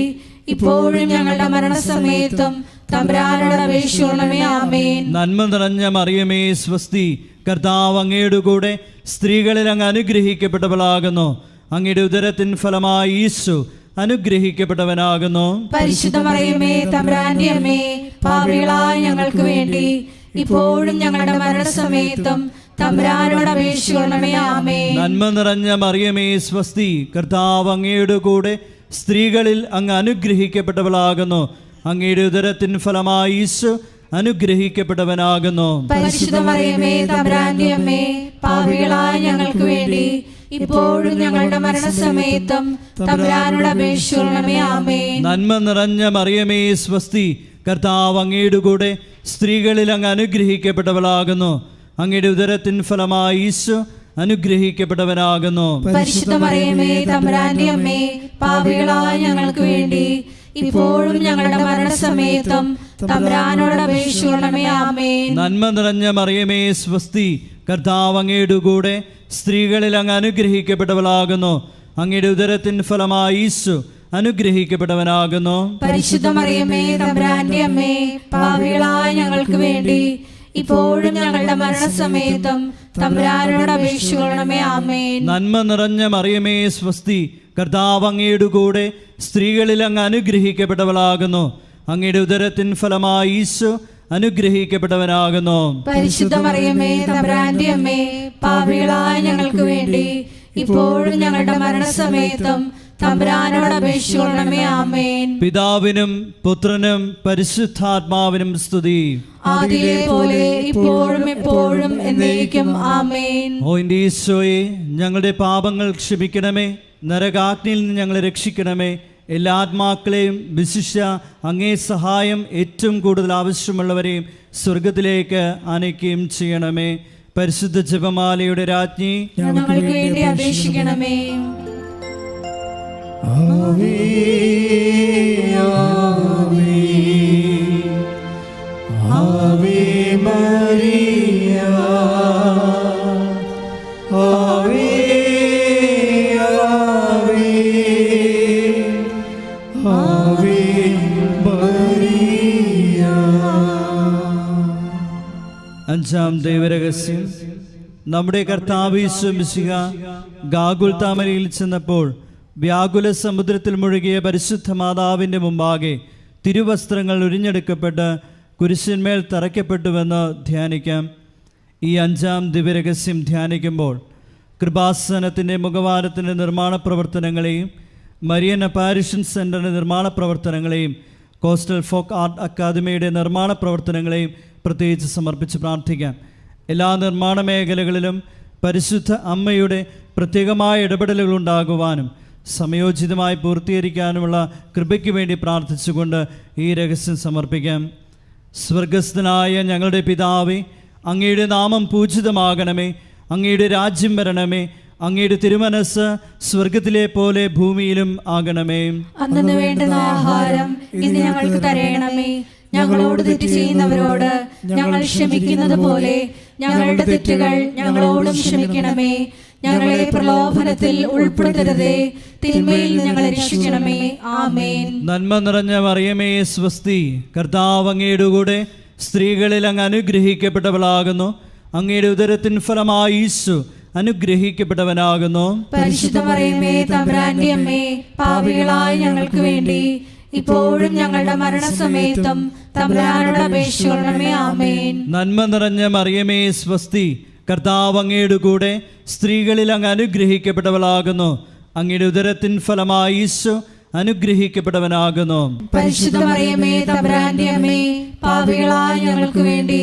ഇപ്പോഴും ഞങ്ങളുടെ മരണസമയത്തും തമ്പുരാനോട് അപേക്ഷിക്കണമേ. ആമേൻ. നന്മ നിറഞ്ഞ മറിയമേ സ്വസ്തി, കർത്താവ് അങ്ങയുടെ കൂടെ സ്ത്രീകളിൽ അങ്ങ് അനുഗ്രഹിക്കപ്പെട്ടവളാകുന്നു. അങ്ങയുടെ ഉദരത്തിൻ ഫലമായി ഈശോ അനുഗ്രഹിക്കപ്പെട്ടവനാകുന്നു. പരിശുദ്ധ മറിയമേ, തമ്പുരാന്റെ അമ്മേ, പാപികളായ ഞങ്ങൾക്ക് വേണ്ടി ഇപ്പോഴും ഞങ്ങളുടെ മരണസമയത്തും തമ്പുരാനോട് അപേക്ഷിക്കണമേ. ആമേൻ. നന്മ നിറഞ്ഞ മറിയമേ സ്വസ്തി, കർത്താവ് അങ്ങയുടെ കൂടെ സ്ത്രീകളിൽ അങ്ങ് അനുഗ്രഹിക്കപ്പെട്ടവളാകുന്നു. അങ്ങയുടെ ഉദരത്തിൻ ഫലമായി ഈശോ അനുഗ്രഹിക്കപ്പെട്ടവനാകുന്നു. പരിശുദ്ധ മറിയമേ, തമ്പുരാന്റെ അമ്മേ, പാപികളായ ഞങ്ങൾക്ക് വേണ്ടി ഇപ്പോഴും ഞങ്ങളുടെ മരണസമയത്തും തമ്പുരാനോട് അപേക്ഷിക്കണമേ. ആമേൻ. നന്മ നിറഞ്ഞ മറിയമേ സ്വസ്തി, കർത്താവ് അങ്ങയുടെ കൂടെ സ്ത്രീകളിൽ അങ്ങ് അനുഗ്രഹിക്കപ്പെട്ടവളാകുന്നു. അങ്ങയുടെ ഉദരത്തിൻ ഫലമായി ഈശോ അനുഗ്രഹിക്കപ്പെട്ടവനാകുന്നു. പരിശുദ്ധ മറിയമേ, തമ്പുരാന്റെ അമ്മേ, പാപികളായ ഞങ്ങൾക്ക് വേണ്ടി ഇപ്പോഴും ഞങ്ങളുടെ മരണസമയത്തും തമ്പുരാനോട് അപേക്ഷിക്കണമേ. ആമേൻ. നന്മ നിറഞ്ഞ മറിയമേ സ്വസ്തി, കർത്താവ് അങ്ങയുടെ കൂടെ സ്ത്രീകളിൽ അങ്ങ് അനുഗ്രഹിക്കപ്പെട്ടവളാകുന്നു. അങ്ങയുടെ ഉദരത്തിൻ ഫലമായി ഈശോ അനുഗ്രഹിക്കപ്പെട്ടവനാകുന്നു. പരിശുദ്ധ മറിയമേ, തമ്പുരാന്റെ അമ്മേ, പാപികളായ ഞങ്ങൾക്ക് വേണ്ടി ഇപ്പോഴും ഞങ്ങളുടെ മരണസമയത്തും തമ്പുരാനോട് അപേക്ഷിക്കണമേ. ആമേൻ. നന്മ നിറഞ്ഞ മറിയമേ സ്വസ്തി, കർത്താവ് അങ്ങയുടെ കൂടെ സ്ത്രീകളിൽ അങ്ങ് അനുഗ്രഹിക്കപ്പെട്ടവളാകുന്നു. അങ്ങയുടെ ഉദരത്തിൻ ഫലമായി ഈശോ അനുഗ്രഹിക്കപ്പെട്ടവനാകുന്നു. പരിശുദ്ധ മറിയമേ, തമ്പുരാന്റെ അമ്മേ, പാപികളായ ഞങ്ങൾക്ക് വേണ്ടി ഇപ്പോഴും ഞങ്ങളുടെ മരണസമയത്തും തമ്പുരാനോട് അപേക്ഷിക്കണമേ. ആമേൻ. പിതാവിനും പുത്രനും പരിശുദ്ധാത്മാവിനും സ്തുതി. ആദിയിലെ പോലെ ഇപ്പോഴും എപ്പോഴും എന്നേക്കും. ആമേൻ. ഓ എൻ്റെ ഈശോയെ, ഞങ്ങളുടെ പാപങ്ങൾ ക്ഷമിക്കണമേ, നരകാഗ്നിയിൽ നിന്ന് ഞങ്ങളെ രക്ഷിക്കണമേ. എല്ലാ ആത്മാക്കളെയും വിശിഷ്യ അങ്ങേ സഹായം ഏറ്റവും കൂടുതൽ ആവശ്യമുള്ളവരെയും സ്വർഗത്തിലേക്ക് ആനയിക്കുകയും ചെയ്യണമേ. പരിശുദ്ധ ജപമാലയുടെ രാജ്ഞി, ഞങ്ങൾക്ക് വേണ്ടി അപേക്ഷിക്കണമേ. ആവേ ആവേ ആവേ മരിയ, ആവേ ആവേ ആവേ മരിയ. അഞ്ചാം ദൈവരഹസ്യം. നമ്മുടെ കർത്താവ് യേശു മിശിഹ ഗാഗുൽത്താമലയിൽ ചെന്നപ്പോൾ വ്യാകുല സമുദ്രത്തിൽ മുഴുകിയ പരിശുദ്ധ മാതാവിൻ്റെ മുമ്പാകെ തിരുവസ്ത്രങ്ങൾ ഉരിഞ്ഞെടുക്കപ്പെട്ട് കുരിശിന്മേൽ തറയ്ക്കപ്പെട്ടുവെന്ന് ധ്യാനിക്കാം. ഈ അഞ്ചാം ദിവ്യരഹസ്യം ധ്യാനിക്കുമ്പോൾ കൃപാസനത്തിൻ്റെ മുഖവാരത്തിൻ്റെ നിർമ്മാണ പ്രവർത്തനങ്ങളെയും മരിയൻ അപ്പാരിഷൻ സെൻ്ററിൻ്റെ നിർമ്മാണ പ്രവർത്തനങ്ങളെയും കോസ്റ്റൽ ഫോക്ക് ആർട്ട് അക്കാദമിയുടെ നിർമ്മാണ പ്രവർത്തനങ്ങളെയും പ്രത്യേകിച്ച് സമർപ്പിച്ച് പ്രാർത്ഥിക്കാം. എല്ലാ നിർമ്മാണ മേഖലകളിലും പരിശുദ്ധ അമ്മയുടെ പ്രത്യേകമായ ഇടപെടലുകൾ ഉണ്ടാകുവാനും സമയോചിതമായി പൂർത്തീകരിക്കാനുമുള്ള കൃപയ്ക്ക് വേണ്ടി പ്രാർത്ഥിച്ചുകൊണ്ട് ഈ രഹസ്യം സമർപ്പിക്കാം. സ്വർഗസ്ഥനായ ഞങ്ങളുടെ പിതാവേ, അങ്ങയുടെ നാമം പൂജിതമാകണമേ, അങ്ങയുടെ രാജ്യം വരണമേ, അങ്ങയുടെ തിരുമനസ് സ്വർഗത്തിലെ പോലെ ഭൂമിയിലും ആകണമേ. അന്നു വേണ്ടുന്ന ആഹാരം ഇന്ന് ഞങ്ങൾക്ക് തരയണമേ. ഞങ്ങളോട് തെറ്റ് ചെയ്യുന്നവരോട് ഞങ്ങൾ ക്ഷമിക്കുന്നത് പോലെ ഞങ്ങളുടെ തെറ്റുകൾ ഞങ്ങളോടും ക്ഷമിക്കണമേ. ഞങ്ങളെ പ്രലോഭനത്തിൽ ഉൾപ്പെടുത്തരുതേ, തിന്മയിൽ ഞങ്ങളെ രക്ഷിക്കണമേ. ആമേൻ. നന്മ നിറഞ്ഞ മറിയമേ സ്വസ്തി, കർത്താവ് അങ്ങയുടെ കൂടെ സ്ത്രീകളിൽ അങ്ങ് അനുഗ്രഹിക്കപ്പെട്ടവളാകുന്നു. അങ്ങയുടെ ഉദരത്തിൻ ഫലമായി ഈശോ അനുഗ്രഹിക്കപ്പെട്ടവനാകുന്നു. പരിശുദ്ധ മറിയമേ തമ്പുരാന്റെ അമ്മേ, പാപികളായ ഞങ്ങൾക്ക് വേണ്ടി ഇപ്പോഴും ഞങ്ങളുടെ മരണസമയത്തും തമ്പുരാനോട് അപേക്ഷിക്കണമേ. ആമേൻ. നന്മ നിറഞ്ഞ മറിയമേ സ്വസ്തി, കർത്താവ് അങ്ങയുടെ കൂടെ സ്ത്രീകളിൽ അങ്ങ് അനുഗ്രഹിക്കപ്പെട്ടവളാകുന്നു. അങ്ങയുടെ ഉദരത്തിൻ ഫലമായി ഈശോ അനുഗ്രഹിക്കപ്പെട്ടവനാകുന്നു. പരിശുദ്ധ മറിയമേ തമ്പുരാന്റെ അമ്മേ, പാപികളായ ഞങ്ങൾക്ക് വേണ്ടി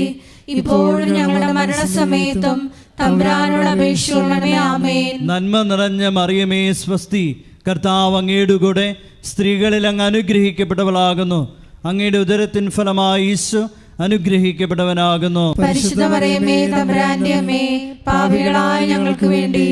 ഇപ്പോഴും ഞങ്ങളുടെ മരണസമയത്തും തമ്പുരാനോട് അപേക്ഷിക്കണമേ. ആമേൻ. നന്മ നിറഞ്ഞ മറിയമേ സ്വസ്തി, കർത്താവ് അങ്ങയുടെ കൂടെ സ്ത്രീകളിൽ അങ്ങ് അനുഗ്രഹിക്കപ്പെട്ടവളാകുന്നു. അങ്ങയുടെ ഉദരത്തിൻ ഫലമായി ഈശോ അനുഗ്രഹിക്കപ്പെട്ടവനാകുന്നു. പരിശുദ്ധ മറിയമേ തമ്പുരാന്റെ അമ്മേ, പാപികളായ ഞങ്ങൾക്ക് വേണ്ടി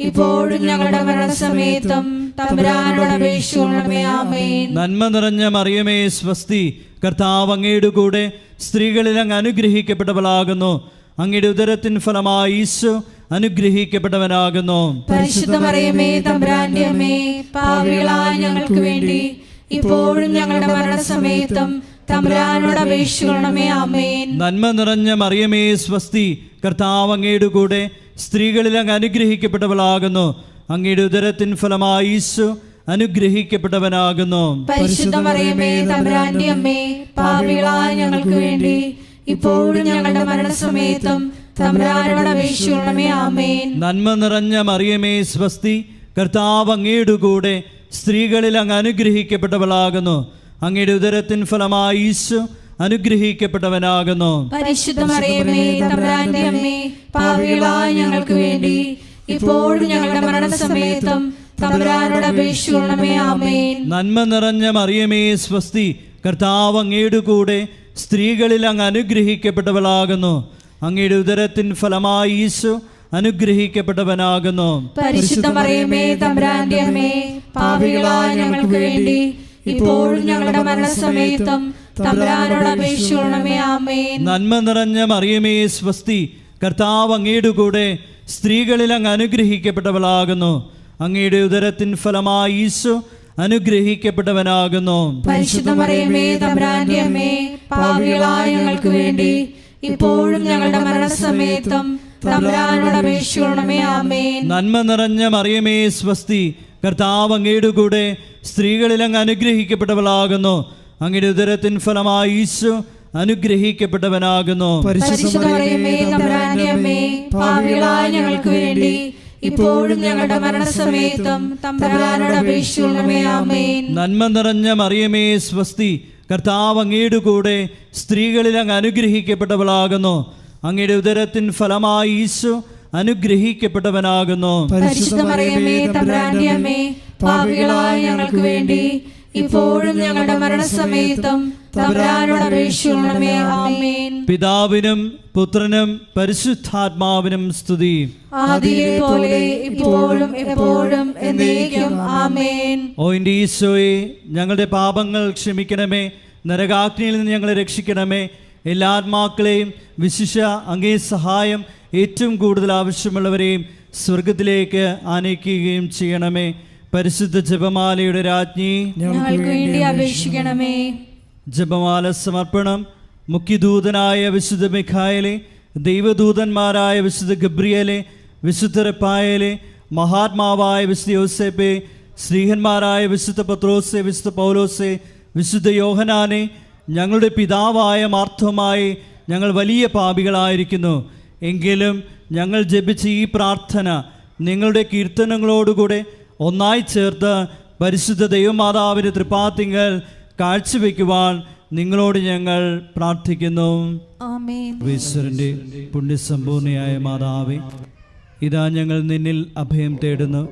ഇപ്പോഴും ഞങ്ങളുടെ മരണസമയത്തും തമ്പുരാനോട് അപേക്ഷിക്കണമേ. ആമേൻ. നന്മ നിറഞ്ഞ മറിയമേ സ്വസ്തി, കർത്താവ് അങ്ങയുടെ കൂടെ സ്ത്രീകളിൽ അങ്ങ് അനുഗ്രഹിക്കപ്പെട്ടവളാകുന്നു. അങ്ങയുടെ ഉദരത്തിൻ ഫലമായി ഈശോ അനുഗ്രഹിക്കപ്പെട്ടവനാകുന്നു. പരിശുദ്ധ മറിയമേ തമ്പുരാന്റെ അമ്മേ, പാപികളായ ഞങ്ങൾക്ക് വേണ്ടി ഇപ്പോഴും ഞങ്ങളുടെ മരണസമയത്തും തമ്പുരാനോട് അപേക്ഷിക്കണമേ. ആമേൻ. നന്മ നിറഞ്ഞ മറിയമേ സ്വസ്തി, കർത്താവ് അങ്ങയുടെ കൂടെ സ്ത്രീകളിൽ അങ്ങ് അനുഗ്രഹിക്കപ്പെട്ടവളാകുന്നു. അങ്ങയുടെ ഉദരത്തിൻ ഫലമായി ഈശോ അനുഗ്രഹിക്കപ്പെട്ടവനാകുന്നു. പരിശുദ്ധ മറിയമേ തമ്പുരാന്റെ അമ്മേ, പാപികളായ ഞങ്ങൾക്ക് വേണ്ടി ഇപ്പോഴും ഞങ്ങളുടെ മരണസമയത്തും തമ്പുരാനോട് അപേക്ഷിക്കണമേ. ആമേൻ. നന്മ നിറഞ്ഞ മറിയമേ സ്വസ്തി, കർത്താവ് അങ്ങയുടെ കൂടെ സ്ത്രീകളിൽ അങ്ങ് അനുഗ്രഹിക്കപ്പെട്ടവളാകുന്നു. അങ്ങയുടെ ഉദരത്തിൻ ഫലമായി ഈശോ അനുഗ്രഹിക്കപ്പെട്ടവനാകുന്നു. പരിശുദ്ധ മറിയമേ തമ്പുരാന്റെ അമ്മേ, പാപികളായ ഞങ്ങൾക്ക് വേണ്ടി ഇപ്പോഴും ഞങ്ങളുടെ മരണസമയത്തും തമ്പുരാനോട് അപേക്ഷിക്കണമേ. ആമേൻ. നന്മ നിറഞ്ഞ മറിയമേ സ്വസ്തി, കർത്താവ് അങ്ങയുടെ കൂടെ സ്ത്രീകളിൽ അങ്ങ് അനുഗ്രഹിക്കപ്പെട്ടവളാകുന്നു. അങ്ങയുടെ ഉദരത്തിൻ ഫലമായി ഈശോ അനുഗ്രഹിക്കപ്പെട്ടവനാകുന്നു. പരിശുദ്ധ മറിയമേ തമ്പുരാന്റെ അമ്മേ, പാപികളായ ഞങ്ങൾക്ക് വേണ്ടി ഇപ്പോഴും ഞങ്ങളുടെ മരണസമയത്തും തമ്പുരാനോട് അപേക്ഷിക്കണമേ. ആമേൻ. നന്മ നിറഞ്ഞ മറിയമേ സ്വസ്തി, കർത്താവ് അങ്ങയുടെ കൂടെ സ്ത്രീകളിൽ അങ്ങ് അനുഗ്രഹിക്കപ്പെട്ടവളാകുന്നു. അങ്ങയുടെ ഉദരത്തിൻ ഫലമായി ഈശോ അനുഗ്രഹിക്കപ്പെട്ടവനാകുന്നു. പരിശുദ്ധ മറിയമേ തമ്പുരാന്റെ അമ്മേ, പാപികളായ ഞങ്ങൾക്ക് വേണ്ടി ഇപ്പോഴും ഞങ്ങളുടെ മരണസമയത്തും തമ്പുരാനോട് അപേക്ഷിക്കണമേ. ആമേൻ. നന്മ നിറഞ്ഞ മറിയമേ സ്വസ്തി, കർത്താവ് അങ്ങയുടെ കൂടെ സ്ത്രീകളിൽ അങ്ങ് അനുഗ്രഹിക്കപ്പെട്ടവളാകുന്നു. അങ്ങയുടെ ഉദരത്തിൻ ഫലമായി ഈശോ അനുഗ്രഹിക്കപ്പെട്ടവനാകുന്നു. പരിശുദ്ധ മറിയമേ തമ്പുരാന്റെ അമ്മേ, പാപികളായ ഞങ്ങൾക്ക് വേണ്ടി ഇപ്പോഴും ഞങ്ങളുടെ മരണസമയത്തും തമ്പുരാനോട് അപേക്ഷിക്കണമേ. ആമേൻ. നന്മ നിറഞ്ഞ മറിയമേ സ്വസ്തി, കർത്താവ് അങ്ങയുടെ കൂടെ സ്ത്രീകളിൽ അങ്ങ് അനുഗ്രഹിക്കപ്പെട്ടവളാകുന്നു. അങ്ങയുടെ ഉദരത്തിൻ ഫലമായി ഈശോ അനുഗ്രഹിക്കപ്പെട്ടവനാകുന്നു. പരിശുദ്ധ മറിയമേ തമ്പുരാന്റെ അമ്മേ, പാപികളായ ഞങ്ങൾക്ക് വേണ്ടി ഇപ്പോഴും ഞങ്ങളുടെ മരണസമയത്തും തമ്പുരാനോട് അപേക്ഷിക്കണമേ. ആമേൻ. പിതാവിനും പുത്രനും പരിശുദ്ധാത്മാവിനും സ്തുതി. ആദിയിലെ പോലെ ഇപ്പോഴും എപ്പോഴും എന്നേക്കും. ആമേൻ. ഓ എൻ്റെ ഈശോയെ, ഞങ്ങളുടെ പാപങ്ങൾ ക്ഷമിക്കണമേ, നരകാഗ്നിയിൽ നിന്ന് ഞങ്ങളെ രക്ഷിക്കണമേ. എല്ലാ ആത്മാക്കളെയും വിശിഷ്യ അങ്ങേ സഹായം ഏറ്റവും കൂടുതൽ ആവശ്യമുള്ളവരെയും സ്വർഗത്തിലേക്ക് ആനയിക്കുകയും ചെയ്യണമേ. പരിശുദ്ധ ജപമാലയുടെ രാജ്ഞി, ഞങ്ങൾക്ക് വേണ്ടി അപേക്ഷിക്കണമേ. ജപമാല സമർപ്പണം. മുഖ്യദൂതനായ വിശുദ്ധ മിഖായേലെ, ദൈവദൂതന്മാരായ വിശുദ്ധ ഗബ്രിയേലെ, വിശുദ്ധ റഫായേലെ, മഹാത്മാവായ വിശുദ്ധ യോസേപ്പെ, ശ്രീഹന്മാരായ വിശുദ്ധ പത്രോസെ, വിശുദ്ധ പൗലോസെ, വിശുദ്ധ യോഹനാനെ, ഞങ്ങളുടെ പിതാവായ മാർത്തോമായി, ഞങ്ങൾ വലിയ പാപികളായിരിക്കുന്നു. എങ്കിലും ഞങ്ങൾ ജപിച്ച ഈ പ്രാർത്ഥന നിങ്ങളുടെ കീർത്തനങ്ങളോടുകൂടെ ഒന്നായി ചേർത്ത് പരിശുദ്ധ ദൈവമാതാവിൻ്റെ തൃപ്പാത്തിങ്കൽ കാഴ്ചവെക്കുവാൻ നിങ്ങളോട് ഞങ്ങൾ പ്രാർത്ഥിക്കുന്നു. ആമേൻ. ഈശ്വരൻ്റെ പുണ്യസമ്പൂർണയായ മാതാവേ, ഇതാ ഞങ്ങൾ നിന്നിൽ അഭയം തേടുന്നു.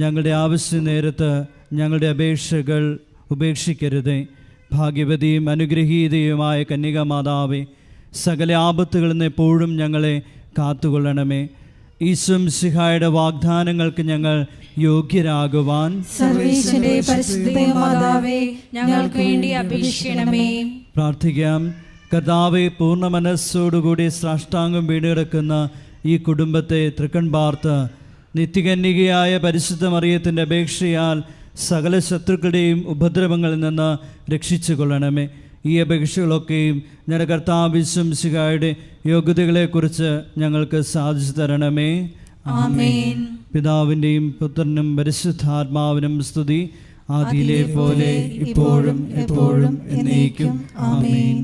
ഞങ്ങളുടെ ആവശ്യ നേരത്ത് ഞങ്ങളുടെ അപേക്ഷകൾ ഉപേക്ഷിക്കരുതേ. ഭാഗ്യവതിയും അനുഗ്രഹീതയുമായ കന്യക മാതാവേ, സകല ആപത്തുകളിൽ നിന്ന് എപ്പോഴും ഞങ്ങളെ കാത്തുകൊള്ളണമേ. ഈശോ മിശിഹായുടെ വാഗ്ദാനങ്ങൾക്ക് ഞങ്ങൾ യോഗ്യരാകുവാൻ സർവ്വേശ്വരന്റെ പരിശുദ്ധ മാതാവേ, ഞങ്ങൾക്ക് വേണ്ടി അപേക്ഷിക്കണമേ. പ്രാർത്ഥിക്കാം. കർത്താവെ, പൂർണ്ണ മനസ്സോടുകൂടി സാഷ്ടാംഗം വീടുകിടക്കുന്ന ഈ കുടുംബത്തെ തൃക്കൺ പാർത്ത് നിത്യകന്യകയായ പരിശുദ്ധ മറിയത്തിൻ്റെ അപേക്ഷയാൽ സകല ശത്രുക്കളുടെയും ഉപദ്രവങ്ങളിൽ നിന്ന് രക്ഷിച്ചു കൊള്ളണമേ. ഈ അപേക്ഷകളൊക്കെയും ഞങ്ങളുടെ കർത്താവ് ഈശോ മിശിഹായുടെ യോഗ്യതകളെക്കുറിച്ച് ഞങ്ങൾക്ക് സാധിച്ചു തരണമേ. ആമേൻ. പിതാവിൻ്റെയും പുത്രനും പരിശുദ്ധാത്മാവിനും സ്തുതി. ആദിയിലെ പോലെ ഇപ്പോഴും എപ്പോഴും എന്നേക്കും. ആമേൻ.